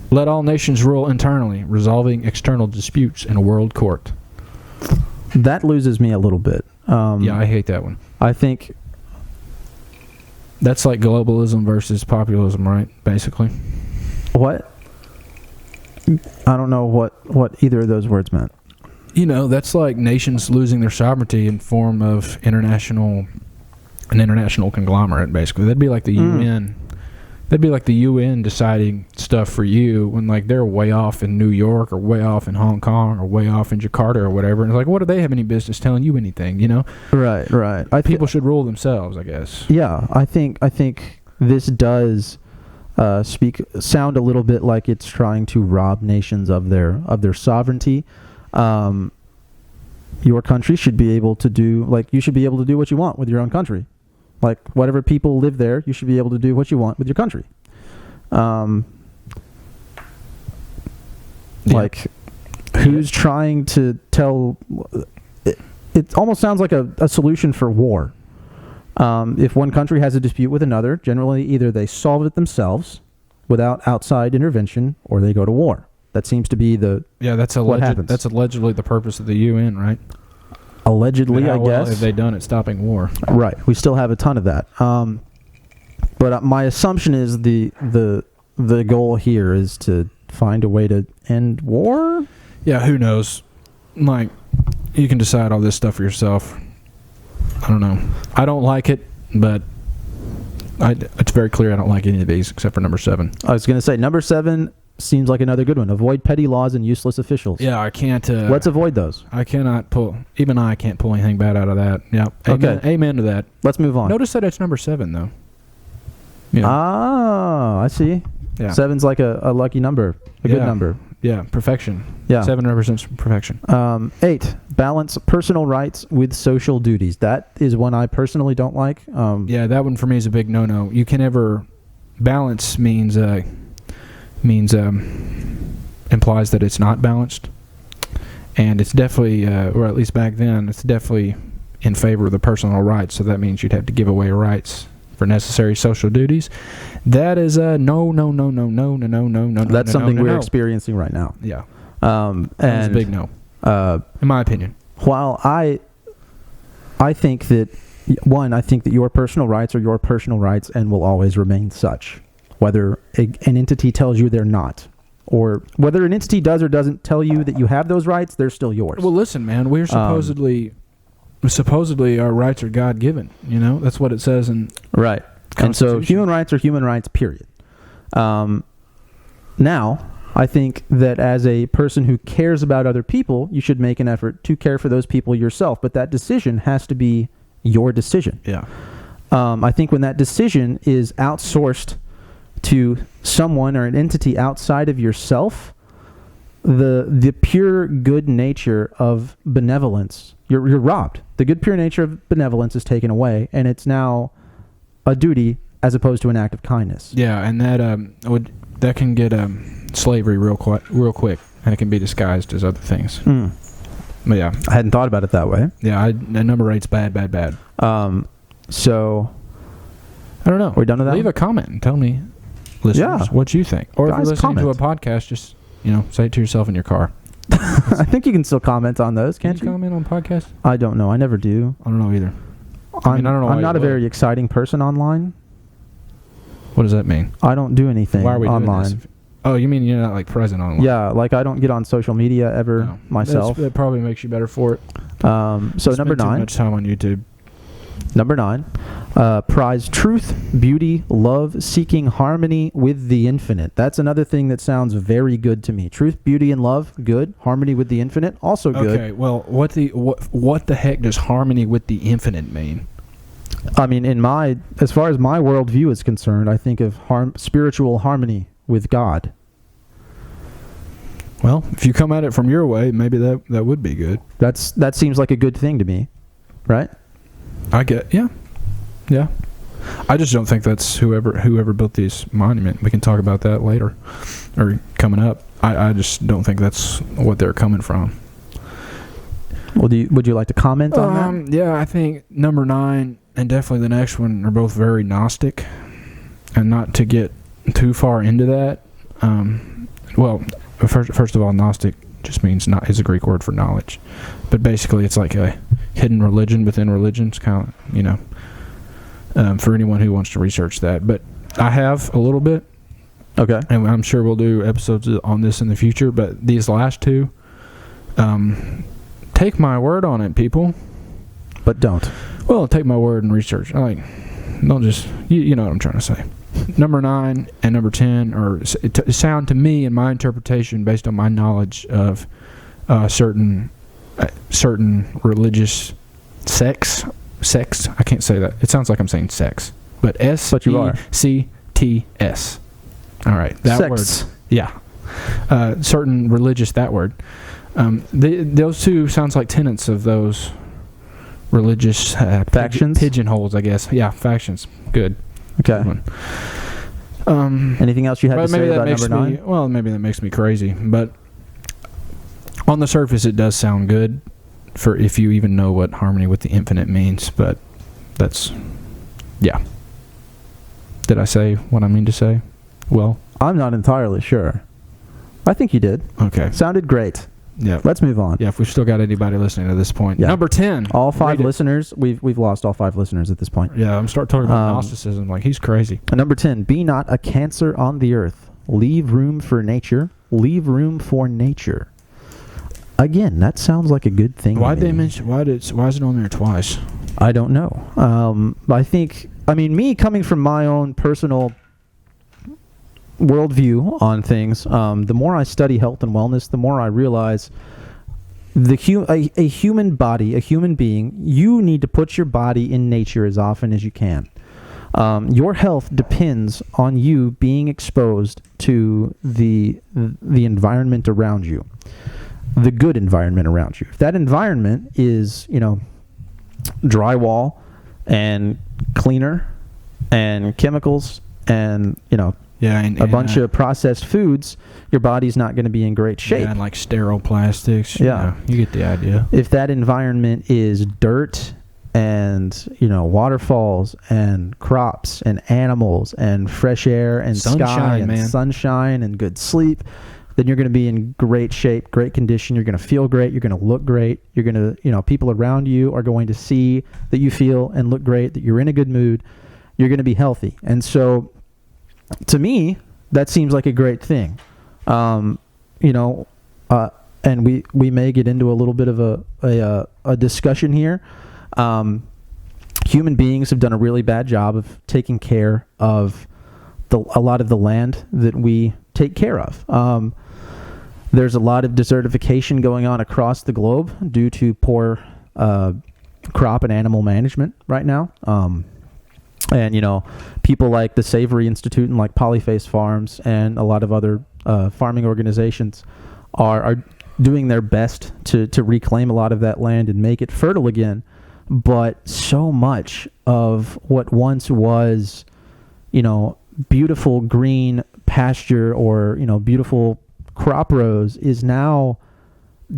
Let all nations rule internally, resolving external disputes in a world court. That loses me a little bit. Yeah, I hate that one. I think that's like globalism versus populism, right? Basically. What? I don't know what either of those words meant. That's like nations losing their sovereignty in form of an international conglomerate, basically. That'd be like the UN. That'd be like the UN deciding stuff for you when, like, they're way off in New York or way off in Hong Kong or way off in Jakarta or whatever. And it's like, what do they have any business telling you anything, Right. People should rule themselves, I guess. Yeah, I think this does sound a little bit like it's trying to rob nations of their sovereignty. Your country should be able to do, you should be able to do what you want with your own country. Like, whatever people live there, you should be able to do what you want with your country. Who's trying to tell... It almost sounds like a solution for war. If one country has a dispute with another, generally either they solve it themselves without outside intervention, or they go to war. That seems to be what happens. That's allegedly the purpose of the UN, right? Allegedly, I guess. Well have they done at stopping war? Right. We still have a ton of that. But my assumption is the goal here is to find a way to end war? Yeah, who knows? Like, you can decide all this stuff for yourself. I don't know. I don't like it, but it's very clear I don't like any of these except for number 7. I was going to say, number 7 seems like another good one. Avoid petty laws and useless officials. Yeah, I can't... Let's avoid those. I can't pull anything bad out of that. Yeah. Amen to that. Let's move on. Notice that it's number 7, though. Ah, I see. Yeah. 7's like a lucky number. A good number. Yeah, perfection. Yeah. 7 represents perfection. 8, balance personal rights with social duties. That is one I personally don't like. Yeah, that one for me is a big no-no. You can never... Balance means... means implies that it's not balanced, and it's definitely, or at least back then, it's definitely in favor of the personal rights. So that means you'd have to give away rights for necessary social duties. That is a no. That's something we're experiencing right now. Yeah, and that's a big no, in my opinion. While I think that I think that your personal rights are your personal rights and will always remain such, whether an entity tells you they're not, or whether an entity does or doesn't tell you that you have those rights, they're still yours. Well, listen, man, we're supposedly our rights are God given. You know, that's what it says in right. And so human rights are human rights, period. Now, I think that as a person who cares about other people, you should make an effort to care for those people yourself. But that decision has to be your decision. Yeah. I think when that decision is outsourced to someone or an entity outside of yourself, the pure good nature of benevolence, you're robbed. The good pure nature of benevolence is taken away, and it's now a duty as opposed to an act of kindness. Yeah, and that can get slavery real quick, and it can be disguised as other things. But yeah, I hadn't thought about it that way. Yeah, number 8's bad. So I don't know. We're done with that. Leave a comment and tell me, listeners, what you think. Or if you're listening to a podcast, just say it to yourself in your car. I think you can still comment on those, can't you? Comment on podcasts? I don't know. I never do. I don't know either. I don't know. I'm not a very exciting person online. What does that mean? I don't do anything Why are we online. Doing this? Oh, you mean you're not present online? Yeah, I don't get on social media ever myself. That probably makes you better for it. So number 9. Too much time on YouTube. Number 9, prize truth, beauty, love, seeking harmony with the infinite. That's another thing that sounds very good to me. Truth, beauty, and love, good. Harmony with the infinite, also good. Okay, well, what the heck does harmony with the infinite mean? I mean, as far as my worldview is concerned, I think of spiritual harmony with God. Well, if you come at it from your way, maybe that would be good. That seems like a good thing to me, right? Yeah. I just don't think that's whoever built these monuments. We can talk about that later, or coming up. I just don't think that's what they're coming from. Well, would you like to comment on that? Yeah, I think number 9 and definitely the next one are both very Gnostic, and not to get too far into that. Well, first of all, Gnostic just means is a Greek word for knowledge, but basically it's like a hidden religion within religions, kind of, for anyone who wants to research that. But I have a little bit. Okay. And I'm sure we'll do episodes on this in the future, but these last two, take my word on it, people. But don't. Well, take my word and research. Don't just, you know what I'm trying to say. Number 9 and number 10 sound to me, in my interpretation, based on my knowledge of certain religious sects. I can't say that. It sounds like I'm saying sex, but But you are. SECTS. All right, that Sects. word. Yeah, certain religious that word. Those two sounds like tenets of those religious factions, pigeonholes, I guess. Yeah, factions. Good. Okay. Anything else you had to say about number 9? Well, maybe that makes me crazy, but on the surface, it does sound good for if you even know what harmony with the infinite means. But yeah. Did I say what I mean to say? Well, I'm not entirely sure. I think you did. Okay. Sounded great. Yeah. Let's move on. Yeah, if we've still got anybody listening to this point. Yeah. Number 10. All 5 listeners. We've lost all 5 listeners at this point. Yeah, I'm starting talking about Gnosticism. He's crazy. Number 10. Be not a cancer on the earth. Leave room for nature. Leave room for nature. Again, that sounds like a good thing. Why'd they mention? Why is it on there twice? I don't know. Me coming from my own personal worldview on things, the more I study health and wellness, the more I realize a human body, a human being, you need to put your body in nature as often as you can. Your health depends on you being exposed to the environment around you, the good environment around you. If that environment is, drywall and cleaner and chemicals and, Yeah, and a bunch of processed foods, your body's not going to be in great shape. Yeah, and like sterile plastics. Yeah. You get the idea. If that environment is dirt and, waterfalls and crops and animals and fresh air and sky and sunshine and good sleep, then you're going to be in great shape, great condition. You're going to feel great. You're going to look great. You're going to, people around you are going to see that you feel and look great, that you're in a good mood. You're going to be healthy. And so, to me, that seems like a great thing. And we may get into a little bit of a discussion here. Human beings have done a really bad job of taking care of a lot of the land that we take care of. There's a lot of desertification going on across the globe due to poor crop and animal management right now. And, people like the Savory Institute and like Polyface Farms and a lot of other farming organizations are doing their best to reclaim a lot of that land and make it fertile again. But so much of what once was, beautiful green pasture or, beautiful crop rows is now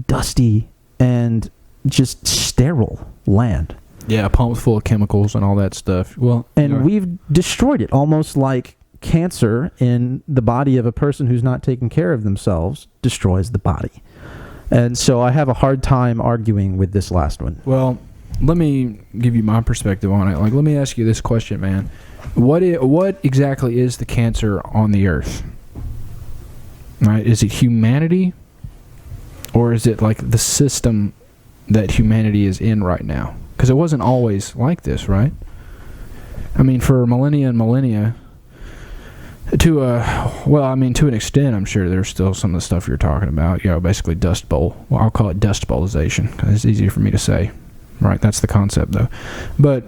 dusty and just sterile land. Yeah, pumps full of chemicals and all that stuff. Well, and we've destroyed it, almost like cancer in the body of a person who's not taking care of themselves destroys the body. And so I have a hard time arguing with this last one. Well, let me give you my perspective on it. Like, let me ask you this question, man. What exactly is the cancer on the earth? Right? Is it humanity, or is it like the system that humanity is in right now? Because it wasn't always like this, right? I mean, for millennia and millennia, to an extent, I'm sure there's still some of the stuff you're talking about. Basically Dust Bowl. Well, I'll call it Dust Bowlization because it's easier for me to say. Right, that's the concept, though. But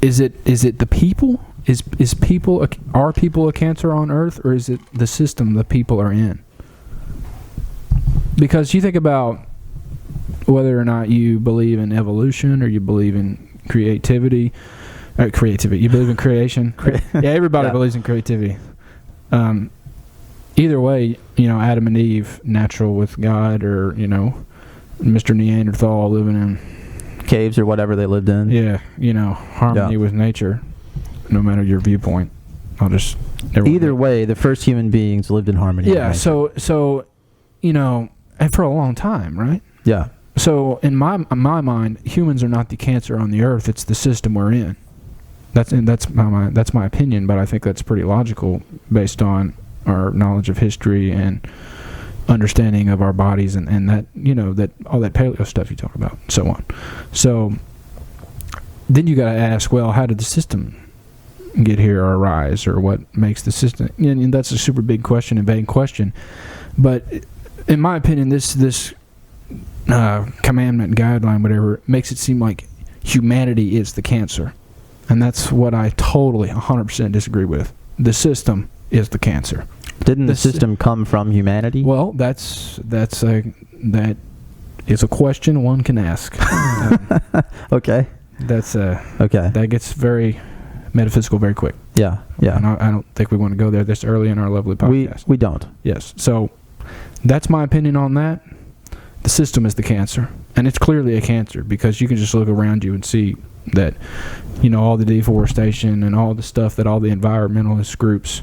is it the people? Are people a cancer on Earth, or is it the system the people are in? Because you think about whether or not you believe in evolution or you believe in creativity. You believe in creation. Yeah, everybody believes in creativity. Either way, Adam and Eve, natural with God, or Mr. Neanderthal living in caves or whatever they lived in. Yeah, harmony with nature, no matter your viewpoint. Either way, the first human beings lived in harmony. Yeah, so and for a long time, right? Yeah. So in my mind, humans are not the cancer on the earth; it's the system we're in. That's my opinion, but I think that's pretty logical based on our knowledge of history and understanding of our bodies and that that all that paleo stuff you talk about, so on. So then you got to ask, well, how did the system get here or arise, or what makes the system? And that's a super big question and vague question. But in my opinion, this commandment, guideline, whatever, makes it seem like humanity is the cancer, and that's what I totally 100% disagree with. The system is the cancer. Didn't the system come from humanity? Well, that is a question one can ask. Okay. Okay. That gets very metaphysical very quick. Yeah. And I don't think we want to go there this early in our lovely podcast. We don't. Yes. So that's my opinion on that. The system is the cancer, and it's clearly a cancer because you can just look around you and see that all the deforestation and all the stuff that all the environmentalist groups.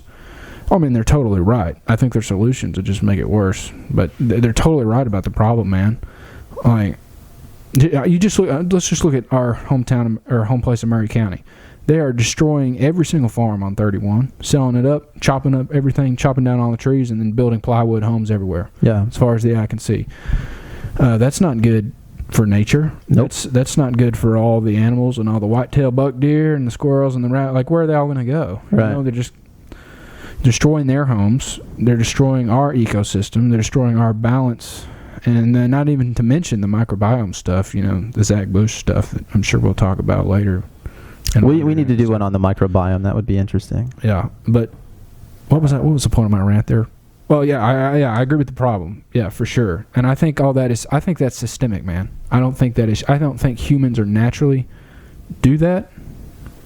I mean, they're totally right. I think their solutions would just make it worse. But they're totally right about the problem, man. Like, let's just look at our hometown or home place in Murray County. They are destroying every single farm on 31, selling it up, chopping up everything, chopping down all the trees, and then building plywood homes everywhere. Yeah, as far as the eye can see. That's not good for nature. Nope. That's not good for all the animals and all the white-tailed buck deer and the squirrels and the rat. Like, where are they all going to go? Right. They're just destroying their homes. They're destroying our ecosystem. They're destroying our balance. And not even to mention the microbiome stuff, the Zach Bush stuff that I'm sure we'll talk about later. We need to do one on the microbiome. That would be interesting. Yeah, but what was the point of my rant there? Well, I agree with the problem. Yeah, for sure. And I think I think that's systemic, man. I don't think humans are naturally do that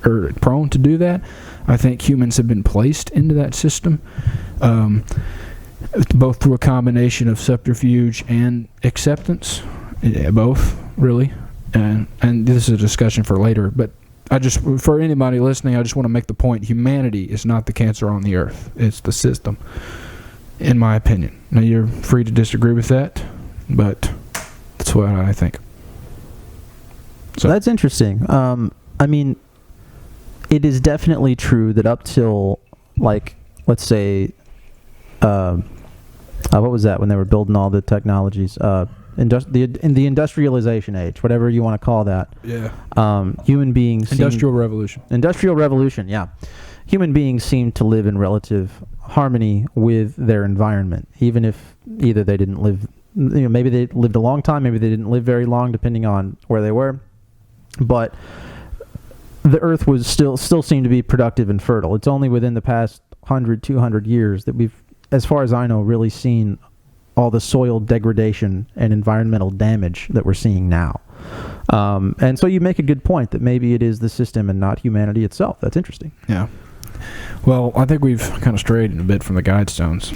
or prone to do that. I think humans have been placed into that system, both through a combination of subterfuge and acceptance. Yeah, both, really. And this is a discussion for later, but for anybody listening, I just want to make the point: humanity is not the cancer on the earth; it's the system, in my opinion. Now, you're free to disagree with that, but that's what I think. So that's interesting. I mean, it is definitely true that up till, like, let's say, what was that when they were building all the technologies? In the industrialization age, whatever you want to call that. Yeah. Human beings. Industrial Revolution. Industrial Revolution. Yeah. Human beings seem to live in relative harmony with their environment, even if either they didn't live. Maybe they lived a long time, maybe they didn't live very long, depending on where they were. But the earth was still seemed to be productive and fertile. It's only within the past 100, 200 years that we've, as far as I know, really seen all the soil degradation and environmental damage that we're seeing now. And so you make a good point that maybe it is the system and not humanity itself. That's interesting. Yeah. Well, I think we've kind of strayed a bit from the Guidestones.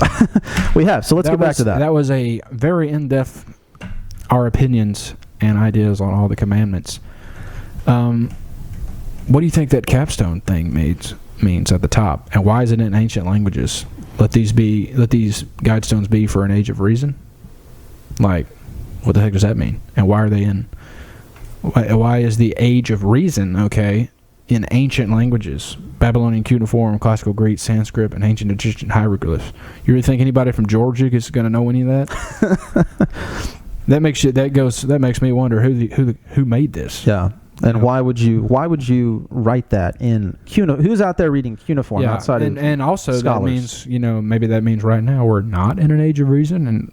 We have, so let's get back to that. That was a very in-depth, our opinions and ideas on all the commandments. What do you think that capstone thing means at the top, and why is it in ancient languages? Let these Guidestones be for an age of reason. Like, what the heck does that mean? And why are they in? Why is the age of reason in ancient languages? Babylonian cuneiform, classical Greek, Sanskrit, and ancient Egyptian hieroglyphs. You really think anybody from Georgia is going to know any of that? That makes me wonder who made this. Yeah. And why would you write that in who's out there reading cuneiform outside of and also scholars? That means, maybe that means right now we're not in an age of reason and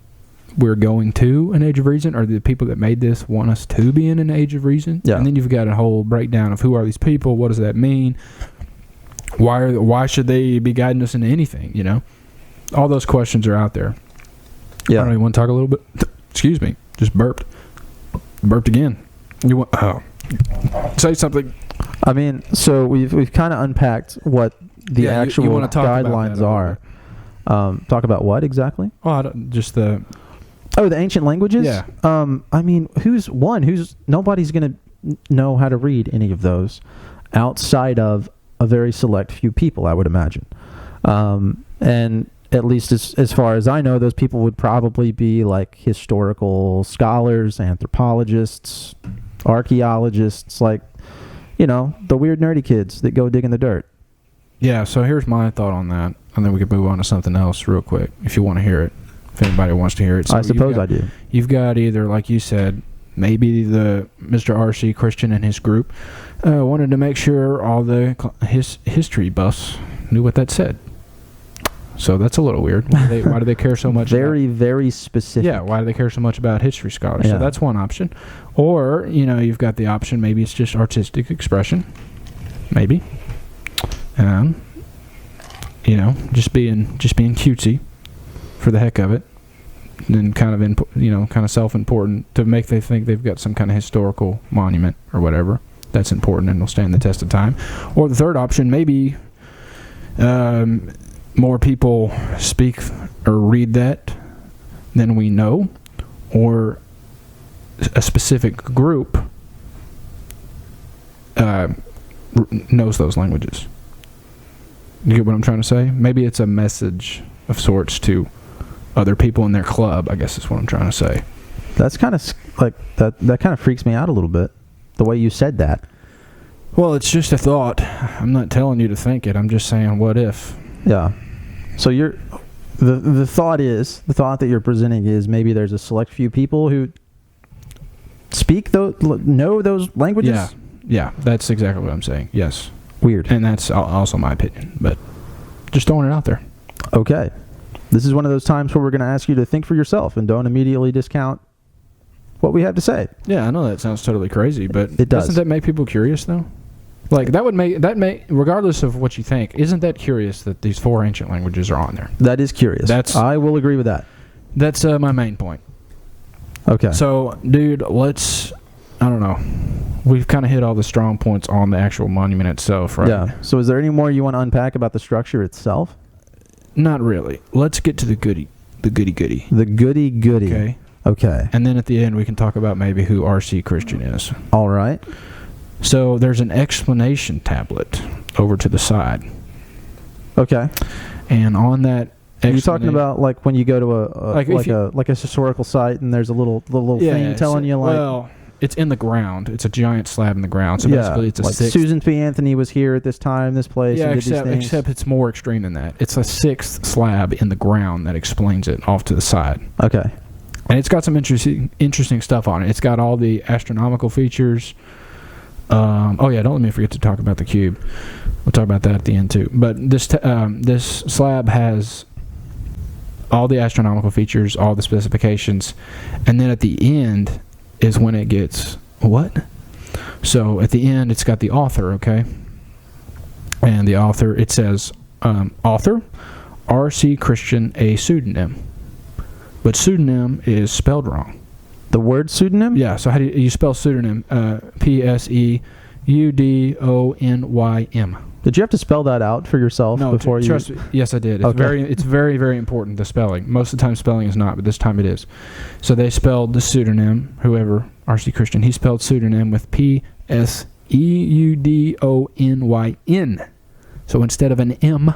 we're going to an age of reason, or the people that made this want us to be in an age of reason. Yeah. And then you've got a whole breakdown of who are these people, what does that mean, why should they be guiding us into anything, all those questions are out there. Yeah. I don't even want to talk a little bit. Excuse me, just burped again. You want say something. I mean, so we've kind of unpacked what the actual guidelines are. Talk about what exactly? Well, just the ancient languages. Yeah. I mean, nobody's going to know how to read any of those outside of a very select few people, I would imagine. And at least as far as I know, those people would probably be like historical scholars, anthropologists, archaeologists, like, the weird nerdy kids that go dig in the dirt. Yeah, so here's my thought on that, and then we can move on to something else real quick if you want to hear it, if anybody wants to hear it. So I suppose I do. You've got either, like you said, maybe the Mr. R.C. Christian and his group wanted to make sure all his history buffs knew what that said. So that's a little weird. Why do they care so much? Very specific. Yeah, why do they care so much about history scholars? Yeah. So that's one option. Or, you've got the option, maybe it's just artistic expression. Maybe. Just being cutesy for the heck of it. And kind of self-important to make they think they've got some kind of historical monument or whatever. That's important and will stand the test of time. Or the third option, maybe more people speak or read that than we know, or a specific group knows those languages. You get what I'm trying to say? Maybe it's a message of sorts to other people in their club, I guess is what I'm trying to say. That's kind of like that kind of freaks me out a little bit, the way you said that. Well, it's just a thought. I'm not telling you to think it. I'm just saying, what if? Yeah. So the thought that you're presenting is maybe there's a select few people who know those languages? Yeah, that's exactly what I'm saying. Yes. Weird. And that's also my opinion, but just throwing it out there. Okay. This is one of those times where we're going to ask you to think for yourself and don't immediately discount what we have to say. Yeah, I know that sounds totally crazy, but it does. Doesn't that make people curious, though? Like, that may regardless of what you think, isn't that curious that these 4 ancient languages are on there? That is curious. I will agree with that. That's my main point. Okay. So, dude, I don't know. we've kind of hit all the strong points on the actual monument itself, right? Yeah. So is there any more you want to unpack about the structure itself? Not really. Let's get to the goody. The goody. The goody. Okay. Okay. And then at the end, we can talk about maybe who R.C. Christian is. All right. So there's an explanation tablet over to the side. Okay. And on that, you're talking about like when you go to a historical site and there's a little thing telling you like. Well, it's in the ground. It's a giant slab in the ground. So basically, it's a like sixth. Susan B. Anthony was here at this time, this place. Yeah, and did these things. except it's more extreme than that. It's a sixth slab in the ground that explains it off to the side. Okay. And it's got some interesting stuff on it. It's got all the astronomical features. Don't let me forget to talk about the cube. We'll talk about that at the end too. But this slab has all the astronomical features, all the specifications, and then at the end is when it gets what? So at the end, it's got the author, okay? And the author, it says, author, R.C. Christian, a pseudonym. But pseudonym is spelled wrong. The word pseudonym? Yeah, so how do you spell pseudonym? Pseudonym. Did you have to spell that out for yourself before you? Trust me. Yes, I did. It's very, very important, the spelling. Most of the time spelling is not, but this time it is. So they spelled the pseudonym, whoever, R.C. Christian, he spelled pseudonym with Pseudonyn. So instead of an M,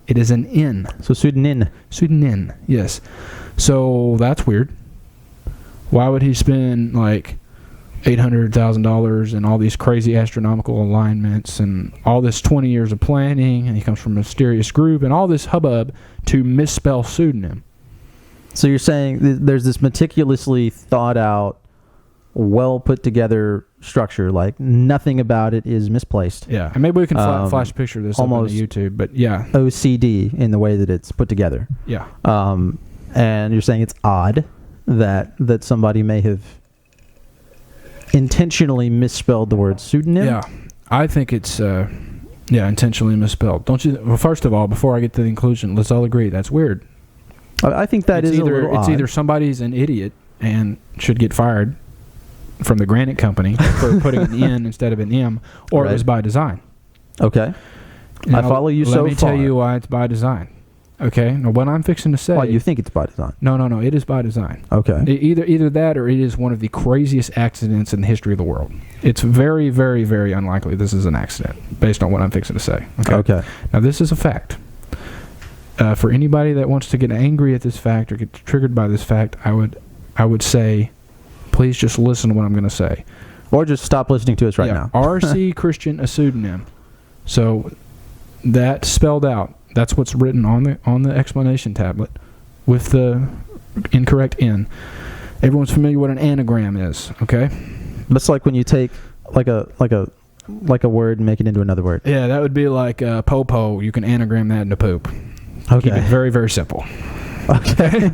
it is an N. So pseudonym. Pseudonym, yes. So that's weird. Why would he spend like $800,000 and all these crazy astronomical alignments and all this 20 years of planning, and he comes from a mysterious group and all this hubbub to misspell pseudonym? So you're saying there's this meticulously thought out, well put together structure, like nothing about it is misplaced. Yeah, and maybe we can flash a picture of this up on YouTube, but yeah. OCD in the way that it's put together. Yeah. And you're saying it's odd that somebody may have intentionally misspelled the word pseudonym? Yeah, I think it's intentionally misspelled. Don't you? Well, first of all, before I get to the conclusion, let's all agree that's weird. I think that is either, a little odd. It's either somebody's an idiot and should get fired from the granite company for putting an N instead of an M, or it was by design. Okay. I follow you so far. Let me tell you why it's by design. Okay, now what I'm fixing to say... Why, you think it's by design? No, it is by design. Okay. Either that or it is one of the craziest accidents in the history of the world. It's very, very, very unlikely this is an accident, based on what I'm fixing to say. Okay. Now, this is a fact. For anybody that wants to get angry at this fact or get triggered by this fact, I would say, please just listen to what I'm going to say. Or just stop listening to us right now. R.C. Christian, a pseudonym. So, that spelled out. That's what's written on the explanation tablet with the incorrect N. Everyone's familiar what an anagram is, okay? That's like when you take like a word and make it into another word. Yeah, that would be like po-po. You can anagram that into poop. Okay. Keep it very, very simple. Okay.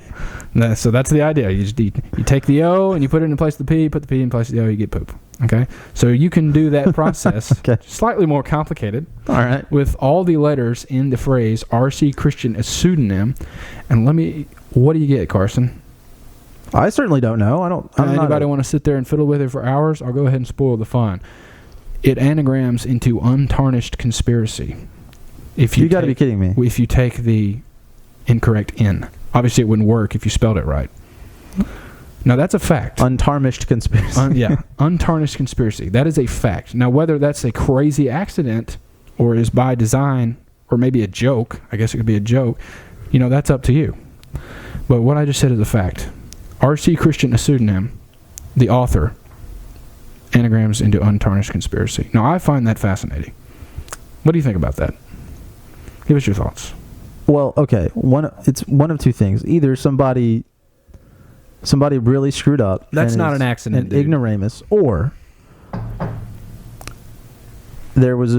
So that's the idea. You take the O and you put it in place of the P, put the P in place of the O, you get poop. Okay? So you can do that process slightly more complicated. All right. With all the letters in the phrase R.C. Christian as pseudonym. And what do you get, Carson? I certainly don't know. Anybody want to sit there and fiddle with it for hours? I'll go ahead and spoil the fun. It anagrams into untarnished conspiracy. You got to be kidding me. If you take the incorrect N. Obviously, it wouldn't work if you spelled it right. Now, that's a fact. Untarnished conspiracy. Untarnished conspiracy. That is a fact. Now, whether that's a crazy accident or is by design or maybe a joke, I guess it could be a joke, that's up to you. But what I just said is a fact. R.C. Christian, a pseudonym, the author, anagrams into untarnished conspiracy. Now, I find that fascinating. What do you think about that? Give us your thoughts. Well, okay. It's one of two things. Either somebody really screwed up. That's not an accident, an ignoramus, or there was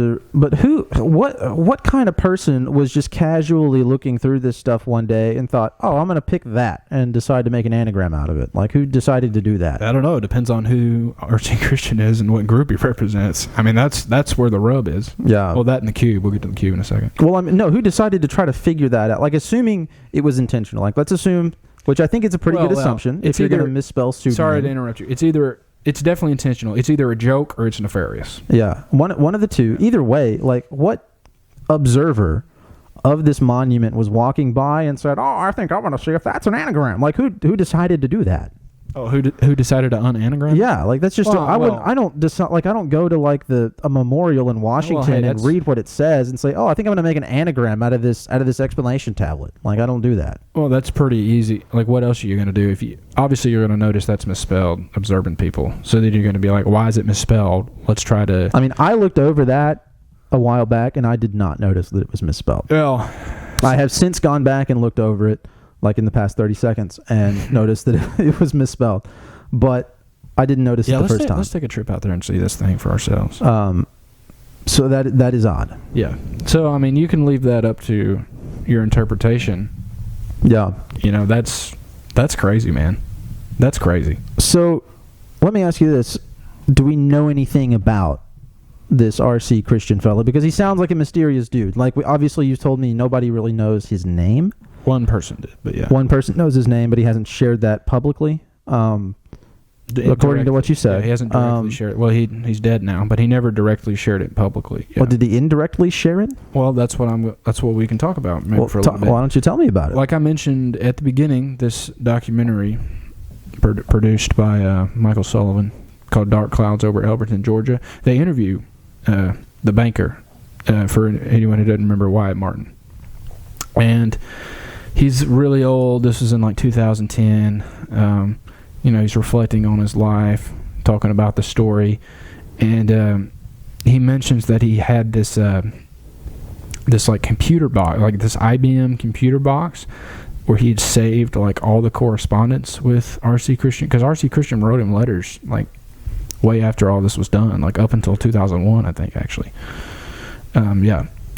what kind of person was just casually looking through this stuff one day and thought, oh, I'm going to pick that and decide to make an anagram out of it? Like, who decided to do that? I don't know. It depends on who R.C. Christian is and what group he represents. I mean, that's where the rub is. Yeah. Well, that and the cube. We'll get to the cube in a second. Well, who decided to try to figure that out? Like, assuming it was intentional. Like, let's assume, which I think is a pretty good assumption, if you're going to misspell pseudonym. Sorry to interrupt you. It's either it's definitely intentional. It's either a joke or it's nefarious. Yeah, one of the two. Either way, like, what observer of this monument was walking by and said, "Oh, I think I want to see if that's an anagram." Like, who decided to do that? Oh, who decided to unanagram? Yeah, like that's just I don't go to like a memorial in Washington and read what it says and say, "Oh, I think I'm going to make an anagram out of this explanation tablet." Like, I don't do that. Well, that's pretty easy. Like, what else are you going to do if you obviously you're going to notice that's misspelled, observant people. So then you're going to be like, "Why is it misspelled? Let's try to." I mean, I looked over that a while back and I did not notice that it was misspelled. Well, I have since gone back and looked over it, like in the past 30 seconds, and noticed that it was misspelled. But I didn't notice it the first time. Let's take a trip out there and see this thing for ourselves. So that is odd. Yeah. So, I mean, you can leave that up to your interpretation. Yeah. You know, that's crazy, man. That's crazy. So, let me ask you this. Do we know anything about this R.C. Christian fella? Because he sounds like a mysterious dude. Like, obviously, you told me nobody really knows his name. One person did, but yeah. One person knows his name, but he hasn't shared that publicly. According to what you said. Yeah, he hasn't directly shared it. Well, he's dead now, but he never directly shared it publicly. Yeah. Well, did he indirectly share it? Well, that's what we can talk about maybe for a little bit. Why don't you tell me about it? Like I mentioned at the beginning, this documentary produced by Michael Sullivan called Dark Clouds Over Elberton, Georgia. They interview the banker, for anyone who doesn't remember, Wyatt Martin. And he's really old. This was in like 2010. He's reflecting on his life, talking about the story, and he mentions that he had this like computer box, like this IBM computer box, where he'd saved like all the correspondence with R.C. Christian, because R.C. Christian wrote him letters like way after all this was done, like up until 2001, I think, actually.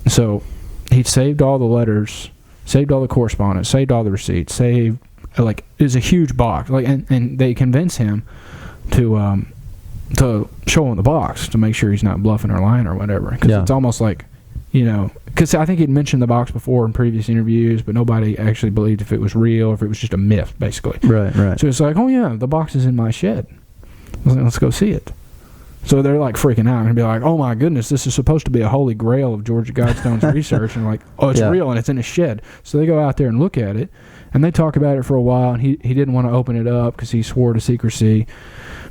So he'd saved all the letters, saved all the correspondence, saved all the receipts, saved, like, it was a huge box, like, and they convince him to show him the box to make sure he's not bluffing or lying or whatever, because it's almost like, because I think he'd mentioned the box before in previous interviews, but nobody actually believed if it was real or if it was just a myth, basically. Right. So it's like, oh yeah, the box is in my shed. Let's go see it. So they're like freaking out and be like, oh my goodness, this is supposed to be a holy grail of Georgia Guidestones research, and like, oh, it's real and it's in a shed. So they go out there and look at it, and they talk about it for a while, and he didn't want to open it up because he swore to secrecy.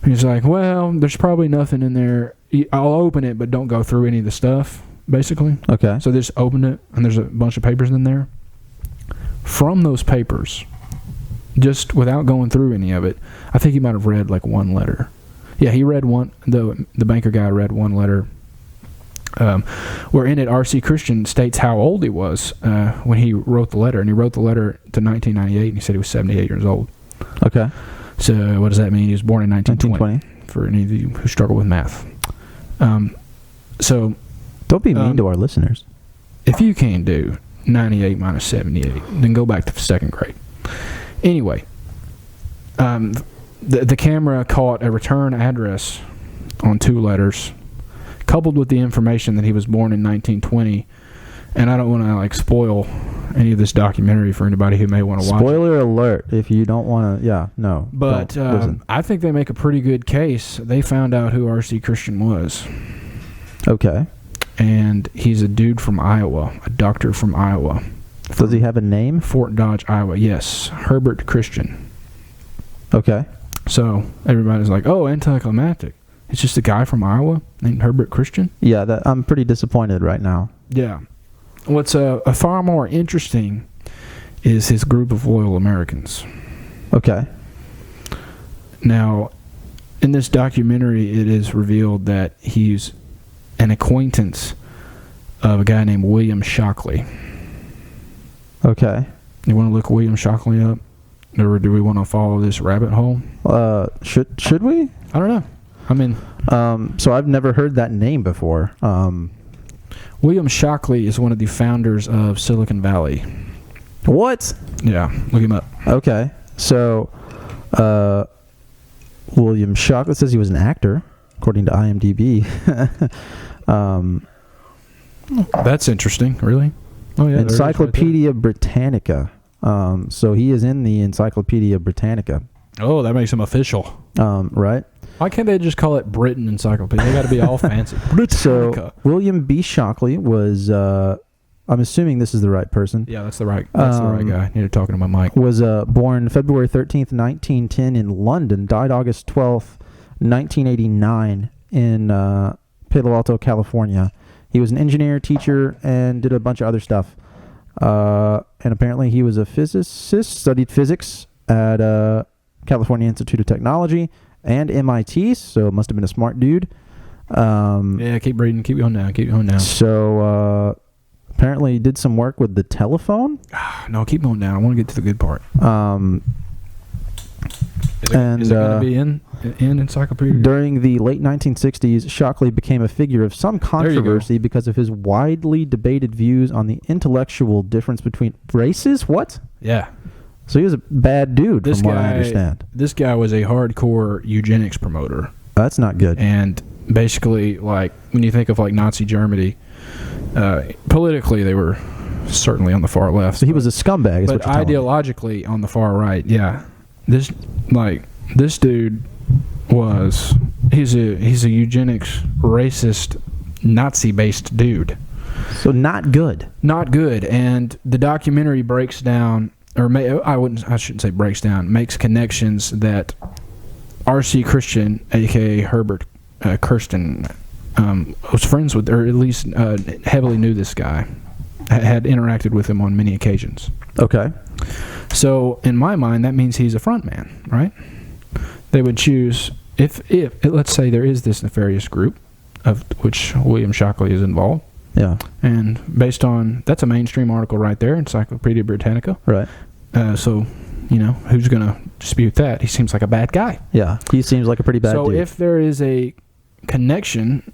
And he's like, well, there's probably nothing in there. I'll open it, but don't go through any of the stuff, basically. Okay. So they just opened it, and there's a bunch of papers in there. From those papers, just without going through any of it, I think he might have read like one letter. Yeah, he read one. The banker guy read one letter, where in it R.C. Christian states how old he was when he wrote the letter, and he wrote the letter to 1998, and he said he was 78 years old. Okay. So what does that mean? He was born in 1920. For any of you who struggle with math. So don't be mean to our listeners. If you can do 98 minus 78, then go back to second grade. Anyway, the camera caught a return address on 2 letters, coupled with the information that he was born in 1920. And I don't want to like spoil any of this documentary for anybody who may want to watch it. Spoiler alert! If you don't want to, no. But I think they make a pretty good case. They found out who R.C. Christian was. Okay. And he's a dude from Iowa, a doctor from Iowa. Does he have a name? Fort Dodge, Iowa. Yes, Herbert Christian. Okay. So everybody's like, "Oh, anticlimactic. It's just a guy from Iowa named Herbert Christian." Yeah, I'm pretty disappointed right now. Yeah. What's a far more interesting is his group of loyal Americans. Okay. Now, in this documentary, it is revealed that he's an acquaintance of a guy named William Shockley. Okay. You want to look William Shockley up? Or do we want to follow this rabbit hole? Should we? I don't know. I mean... so I've never heard that name before. William Shockley is one of the founders of Silicon Valley. What? Yeah, look him up. Okay. So, William Shockley says he was an actor, according to IMDb. That's interesting. Really? Oh yeah. Encyclopedia Britannica. So he is in the Encyclopedia Britannica. Oh, that makes him official. Right. Why can't they just call it Britain Encyclopedia? They got to be all fancy. So William B. Shockley was, I'm assuming this is the right person. Yeah, that's the right guy. You're talking to my mic. Was born February 13th, 1910 in London. Died August 12th, 1989 in Palo Alto, California. He was an engineer, teacher, and did a bunch of other stuff. And apparently he was a physicist, studied physics at California Institute of Technology and MIT, so must have been a smart dude. Yeah, keep reading. Keep going down. So apparently he did some work with the telephone. No, keep going down. I want to get to the good part. Is it going to be in Encyclopedia? During the late 1960s, Shockley became a figure of some controversy because of his widely debated views on the intellectual difference between races. What? Yeah. So he was a bad dude, from what I understand. This guy was a hardcore eugenics promoter. That's not good. And basically, like, when you think of, like, Nazi Germany, politically they were certainly on the far left. So he was a scumbag, is but what you're telling me. ideologically on the far right, yeah. This dude he's a eugenics, racist, Nazi-based dude. So not good. Not good. And the documentary breaks down, makes connections that R.C. Christian, a.k.a. Herbert Kirsten, was friends with, or at least heavily knew this guy, had interacted with him on many occasions. Okay. So in my mind, that means he's a front man, right? They would choose, if let's say there is this nefarious group of which William Shockley is involved. Yeah. And based on, that's a mainstream article right there, Encyclopedia Britannica. Right. So, who's going to dispute that? He seems like a bad guy. Yeah. He seems like a pretty bad dude. So if there is a connection,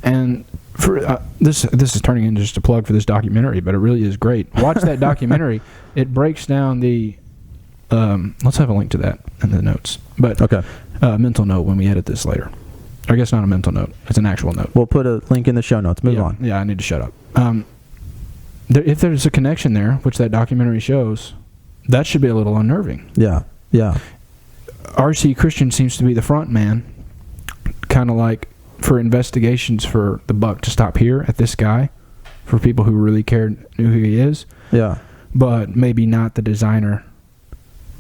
and for this is turning into just a plug for this documentary, but it really is great. Watch that documentary. It breaks down the let's have a link to that in the notes. But okay. Mental note when we edit this later. I guess not a mental note. It's an actual note. We'll put a link in the show notes. Move on. Yeah, I need to shut up. If there's a connection there, which that documentary shows, that should be a little unnerving. Yeah. Yeah. R.C. Christian seems to be the front man, kind of like for investigations for the buck to stop here at this guy, for people who really knew who he is. Yeah. But maybe not the designer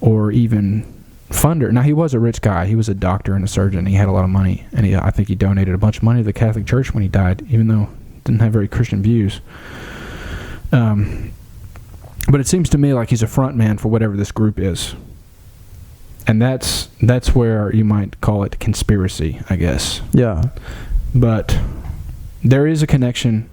or even funder. Now, he was a rich guy. He was a doctor and a surgeon. He had a lot of money, and I think he donated a bunch of money to the Catholic Church when he died, even though he didn't have very Christian views. But it seems to me like he's a front man for whatever this group is. And that's where you might call it conspiracy, I guess. Yeah. But there is a connection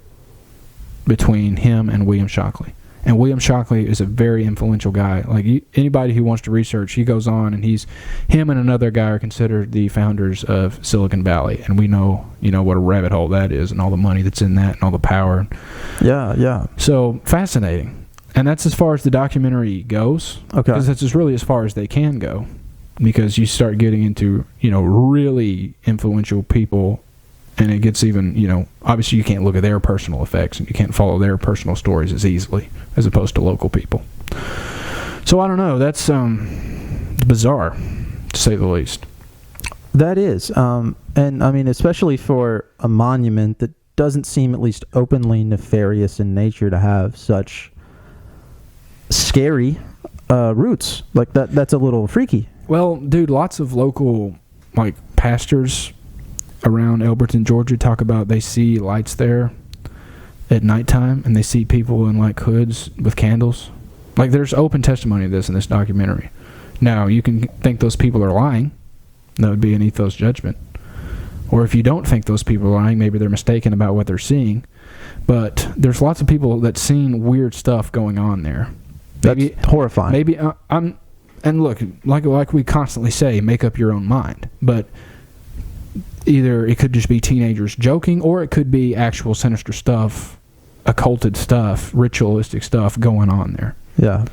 between him and William Shockley. And William Shockley is a very influential guy. Like anybody who wants to research, he goes on, and him and another guy are considered the founders of Silicon Valley. And we know, what a rabbit hole that is, and all the money that's in that, and all the power. Yeah, yeah. So fascinating. And that's as far as the documentary goes. Okay. Because that's really as far as they can go. Because you start getting into, really influential people, and it gets even, obviously you can't look at their personal effects, and you can't follow their personal stories as easily as opposed to local people. So I don't know. That's bizarre, to say the least. That is. And I mean, especially for a monument that doesn't seem at least openly nefarious in nature to have such scary roots. Like that's a little freaky. Well, dude, lots of local, pastors around Elberton, Georgia, talk about they see lights there at nighttime, and they see people in, hoods with candles. There's open testimony of this in this documentary. Now, you can think those people are lying. That would be an ethos judgment. Or if you don't think those people are lying, maybe they're mistaken about what they're seeing. But there's lots of people that seen weird stuff going on there. That's horrifying. Maybe and look, like we constantly say, make up your own mind. But either it could just be teenagers joking, or it could be actual sinister stuff, occulted stuff, ritualistic stuff going on there. Yeah.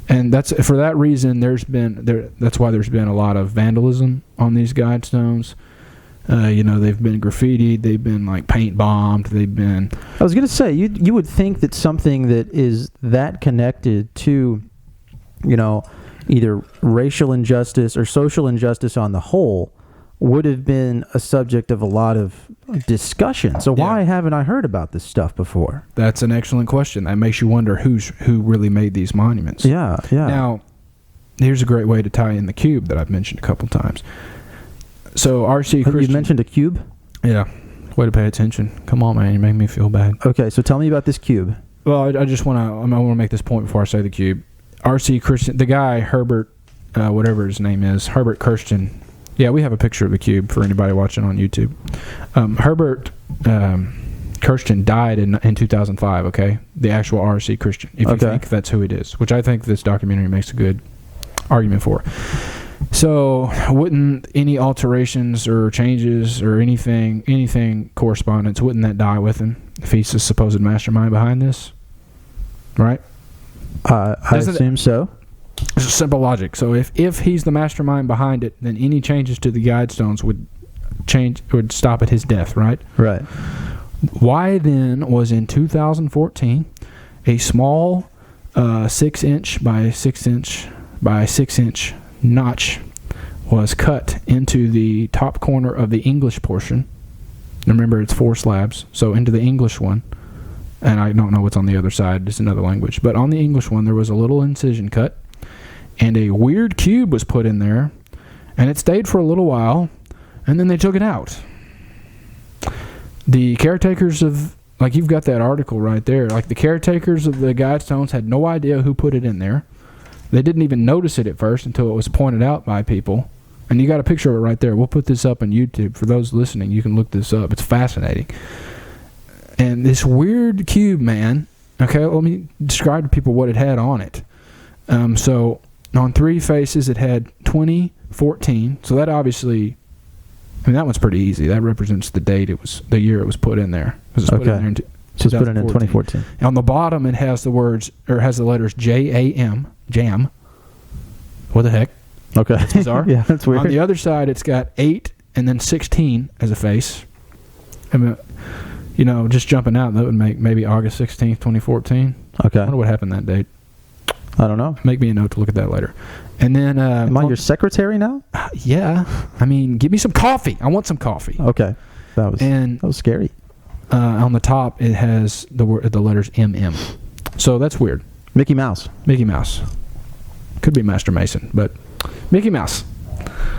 And that's for that reason. That's why there's been a lot of vandalism on these Guidestones. They've been graffitied, they've been paint bombed, they've been. I was gonna say you would think that something that is that connected to, either racial injustice or social injustice on the whole, would have been a subject of a lot of discussion. So why haven't I heard about this stuff before? That's an excellent question. That makes you wonder who really made these monuments. Yeah. Now, here's a great way to tie in the cube that I've mentioned a couple times. So R.C. Christian... You mentioned a cube? Yeah. Way to pay attention. Come on, man. You make me feel bad. Okay, so tell me about this cube. Well, I just want to make this point before I say the cube. R.C. Christian, the guy, Herbert, whatever his name is, Herbert Kirsten. Yeah, we have a picture of the cube for anybody watching on YouTube. Herbert Kirsten died in 2005, okay? The actual R.C. Christian, if you think that's who it is, which I think this documentary makes a good argument for. So, wouldn't any alterations or changes or anything correspondence, wouldn't that die with him if he's the supposed mastermind behind this? Right? I assume so. It's simple logic. So if he's the mastermind behind it, then any changes to the Guidestones would stop at his death, right? Right. Why then was in 2014 a small 6-inch by 6-inch by 6-inch notch was cut into the top corner of the English portion? Remember, it's 4 slabs, so into the English one, and I don't know what's on the other side, it's another language, but on the English one there was a little incision cut, and a weird cube was put in there, and it stayed for a little while, and then they took it out. The caretakers of, like, you've got that article right there, like the caretakers of the Guidestones had no idea who put it in there. They didn't even notice it at first until it was pointed out by people. And you got a picture of it right there. We'll put this up on YouTube. For those listening, you can look this up. It's fascinating. And this weird cube, man, okay, let me describe to people what it had on it. So on 3 faces, it had 2014. So that obviously, I mean, that one's pretty easy. That represents the date the year it was put in there. It was put in there in so it's put in 2014. On the bottom, it has the letters JAM, jam. What the heck? Okay. That's bizarre. Yeah, that's weird. On the other side, it's got 8 and then 16 as a face. I mean, just jumping out, that would make maybe August 16th, 2014. Okay. I wonder what happened that date. I don't know. Make me a note to look at that later. And then... Am I your secretary now? Yeah. I mean, give me some coffee. I want some coffee. Okay. That was scary. On the top, it has the letters MM. So that's weird. Mickey Mouse. Could be Master Mason, but Mickey Mouse.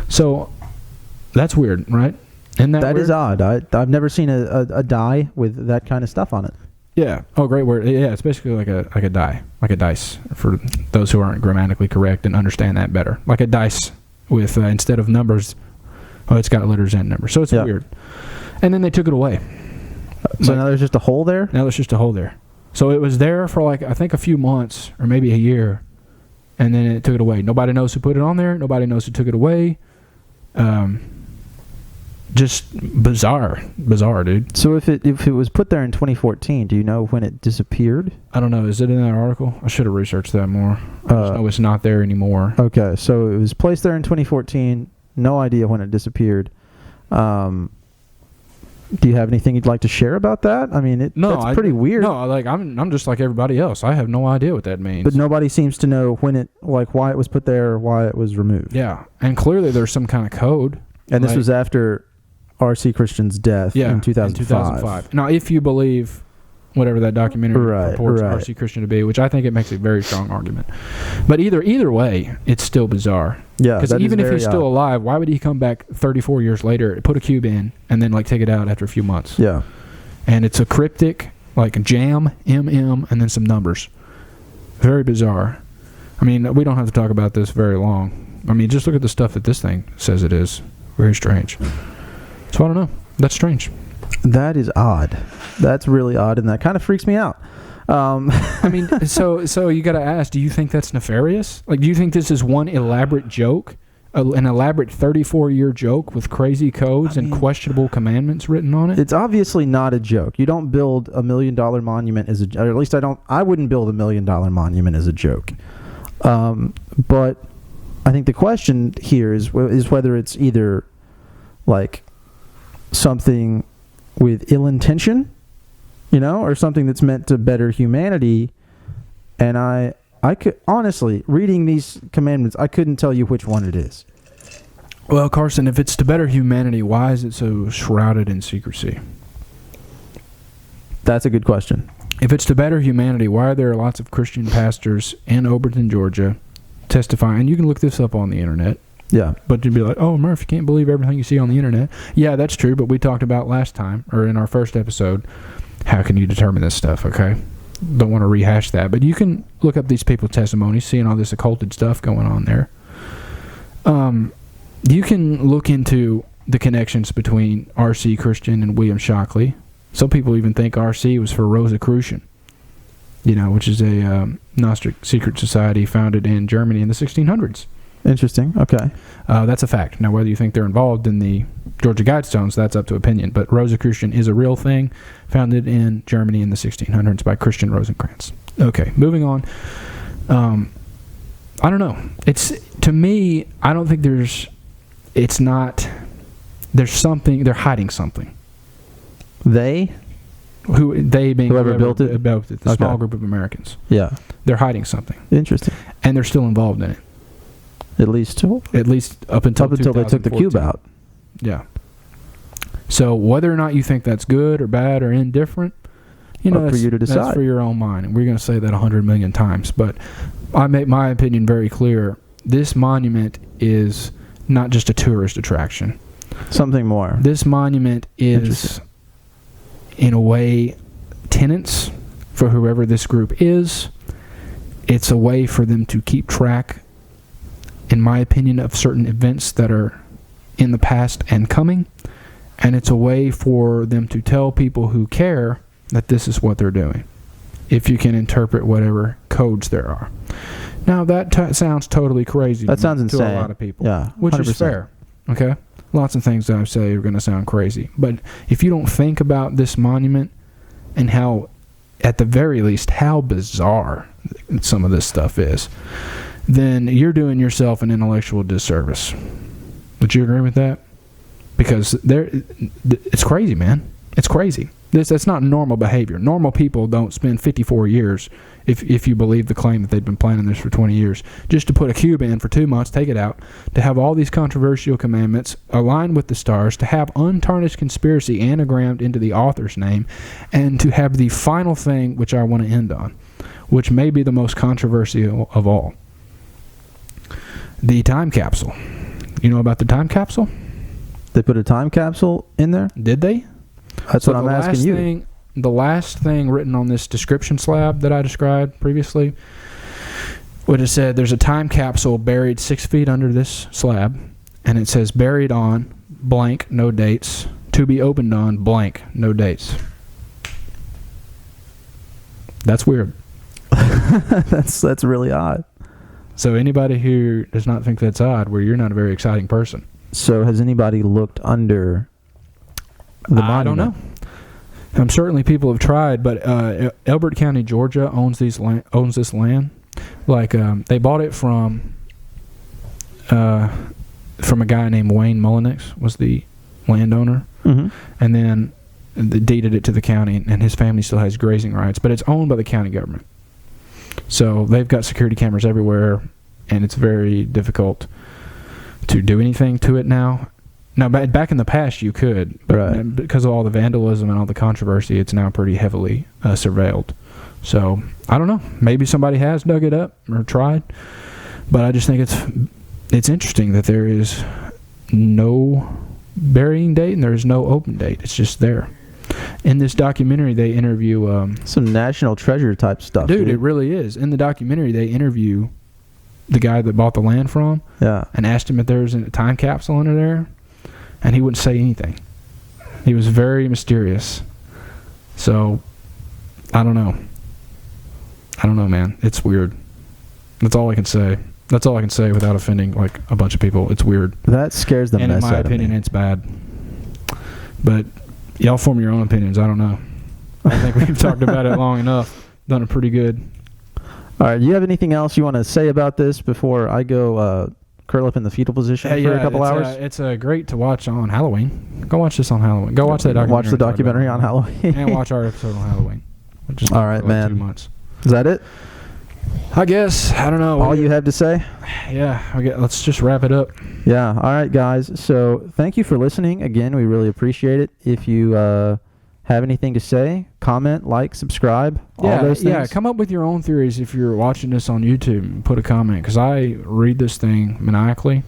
So that's weird, right? Isn't that is odd. I've never seen a die with that kind of stuff on it. Yeah. Oh, great word. Yeah, it's basically like a die, like a dice, for those who aren't grammatically correct and understand that better. Like a dice with, instead of numbers, it's got letters and numbers. So it's weird. And then they took it away. So now there's just a hole there? Now there's just a hole there. So it was there for I think a few months or maybe a year, and then it took it away. Nobody knows who put it on there. Nobody knows who took it away. Just bizarre, dude. So if it was put there in 2014, do you know when it disappeared? I don't know. Is it in that article? I should have researched that more. I just know it's not there anymore. Okay, so it was placed there in 2014. No idea when it disappeared. Do you have anything you'd like to share about that? I mean, that's pretty weird. No, I'm just like everybody else. I have no idea what that means. But nobody seems to know when why it was put there or why it was removed. Yeah, and clearly there's some kind of code. And this was after R.C. Christian's death in 2005. Now, if you believe whatever that documentary purports R.C. Christian to be, which I think it makes a very strong argument. But either way, it's still bizarre. Yeah, because even if he's still alive, why would he come back 34 years later, put a cube in, and then take it out after a few months? Yeah. And it's a cryptic, like jam, MM, and then some numbers. Very bizarre. I mean, we don't have to talk about this very long. I mean, just look at the stuff that this thing says it is. Very strange. So I don't know. That's strange. That is odd. That's really odd, and that kind of freaks me out. I mean, so you got to ask, do you think that's nefarious? Do you think this is one elaborate joke, an elaborate 34-year joke with crazy codes and questionable commandments written on it? It's obviously not a joke. You don't build $1 million monument or at least I wouldn't build $1 million monument as a joke. But I think the question here is whether it's either something with ill intention, or something that's meant to better humanity. And I could honestly, reading these commandments, I couldn't tell you which one it is. Well, Carson, if it's to better humanity, why is it so shrouded in secrecy? That's a good question. If it's to better humanity, why are there lots of Christian pastors in Elberton, Georgia, testifying? And you can look this up on the internet. Yeah. But you'd be like, oh, Murph, you can't believe everything you see on the internet. Yeah, that's true, but we talked about last time, or in our first episode, how can you determine this stuff, okay? Don't want to rehash that. But you can look up these people's testimonies, seeing all this occulted stuff going on there. You can look into the connections between R.C. Christian and William Shockley. Some people even think R.C. was for Rosicrucian, which is a Gnostic secret society founded in Germany in the 1600s. Interesting. Okay. That's a fact. Now, whether you think they're involved in the Georgia Guidestones, that's up to opinion. But Rosicrucian is a real thing, founded in Germany in the 1600s by Christian Rosencrantz. Okay, moving on. I don't know. To me, I don't think there's something, they're hiding something. They being whoever built it? The small group of Americans. Yeah. They're hiding something. Interesting. And they're still involved in it. At least up until they took the cube out. Yeah. So whether or not you think that's good or bad or indifferent, up for you to decide. That's for your own mind. And we're going to say that 100 million times. But I make my opinion very clear. This monument is not just a tourist attraction. Something more. This monument is, in a way, tenants for whoever this group is. It's a way for them to keep track, in my opinion, of certain events that are in the past and coming. And it's a way for them to tell people who care that this is what they're doing, if you can interpret whatever codes there are. Now, that sounds totally crazy that sounds insane. To a lot of people. Yeah, 100%. Which is fair. Okay? Lots of things that I say are going to sound crazy. But if you don't think about this monument and how, at the very least, how bizarre some of this stuff is, then you're doing yourself an intellectual disservice. Would you agree with that? Because it's crazy, man. It's crazy. That's not normal behavior. Normal people don't spend 54 years, if you believe the claim that they've been planning this for 20 years, just to put a cube in for 2 months, take it out, to have all these controversial commandments aligned with the stars, to have untarnished conspiracy anagrammed into the author's name, and to have the final thing, which I want to end on, which may be the most controversial of all. The time capsule. You know about the time capsule? They put a time capsule in there? Did they? That's what I'm asking you. The last thing written on this description slab that I described previously would have said there's a time capsule buried 6 feet under this slab, and it says buried on blank, no dates, to be opened on blank, no dates. That's weird. That's really odd. So anybody who does not think that's odd, well, you're not a very exciting person. So has anybody looked under the monument? I don't know. Certainly people have tried, but Elbert County, Georgia owns this land. Like they bought it from a guy named Wayne Mullenix was the landowner, and then they deeded it to the county, and his family still has grazing rights, but it's owned by the county government. So they've got security cameras everywhere, and it's very difficult to do anything to it now. Now, back in the past, you could, but right. Because of all the vandalism and all the controversy, it's now pretty heavily surveilled. So, I don't know. Maybe somebody has dug it up or tried, but I just think it's interesting that there is no burying date and there is no open date. It's just there. In this documentary, they interview... some national treasure type stuff. Dude, it really is. In the documentary, they interview the guy that bought the land from and asked him if there was a time capsule under there. And he wouldn't say anything. He was very mysterious. So, I don't know. Man. It's weird. That's all I can say. That's all I can say without offending like a bunch of people. It's weird. That scares the mess out of me. And in my opinion, it's bad. But y'all form your own opinions. I don't know. I think we've talked about it long enough. Done it pretty good. All right. Do you have anything else you want to say about this before I go... curl up in the fetal position for a couple hours? It's great to watch on Halloween. Go watch this on Halloween. Go watch that documentary. Watch the documentary on Halloween. And watch our episode on Halloween. All right, man. 2 months. Is that it? I guess. I don't know. All you have to say? Yeah. Let's just wrap it up. Yeah. All right, guys. So thank you for listening. Again, we really appreciate it. If you have anything to say, comment, like, subscribe, all those things. Yeah, come up with your own theories if you're watching this on YouTube and put a comment, because I read this thing maniacally.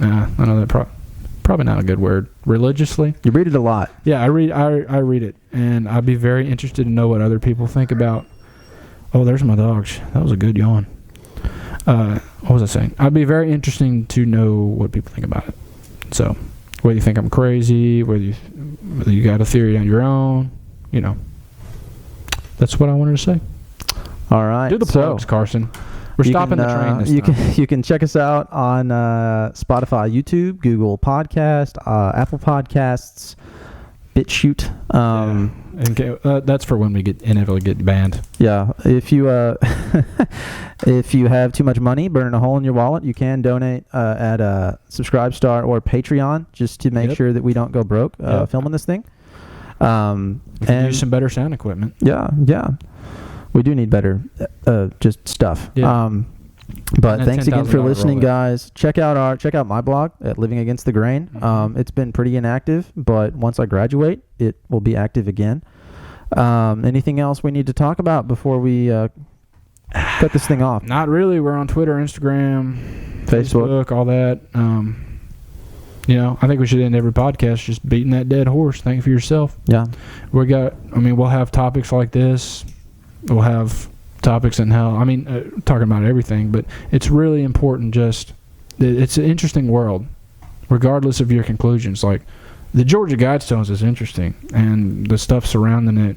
I know that probably not a good word. Religiously. You read it a lot. Yeah, I read it, and I'd be very interested to know what other people think about. Oh, there's my dogs. That was a good yawn. What was I saying? I'd be very interesting to know what people think about it. So, whether you think I'm crazy, whether you got a theory on your own, that's what I wanted to say. All right. Do the plugs, Carson. We're stopping the train this time. You can check us out on Spotify, YouTube, Google Podcast, Apple Podcasts, BitChute. That's for when we inevitably get banned. Yeah, if you if you have too much money burning a hole in your wallet, you can donate at Subscribestar or Patreon just to make sure that we don't go broke filming this thing. We can use some better sound equipment. Yeah, we do need better just stuff. Yeah. But thanks again for listening, guys. Check out my blog at Living Against the Grain. Mm-hmm. It's been pretty inactive, but once I graduate, it will be active again. Anything else we need to talk about before we cut this thing off? Not really. We're on Twitter, Instagram, Facebook, all that. I think we should end every podcast just beating that dead horse. Think for yourself. Yeah. We'll have topics like this. We'll have topics in hell. Talking about everything, but it's really important. It's an interesting world, regardless of your conclusions. Like the Georgia Guidestones is interesting, and the stuff surrounding it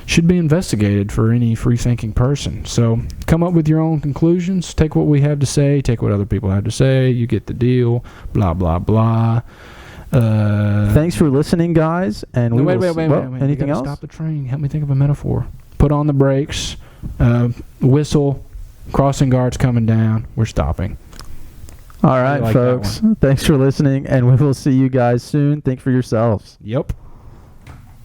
should be investigated for any free-thinking person. So come up with your own conclusions. Take what we have to say. Take what other people have to say. You get the deal. Blah blah blah. Thanks for listening, guys. And wait. Anything else? Stop the train. Help me think of a metaphor. Put on the brakes. Whistle. Crossing guards coming down. We're stopping. All right, folks. Thanks for listening, and we will see you guys soon. Think for yourselves. Yep.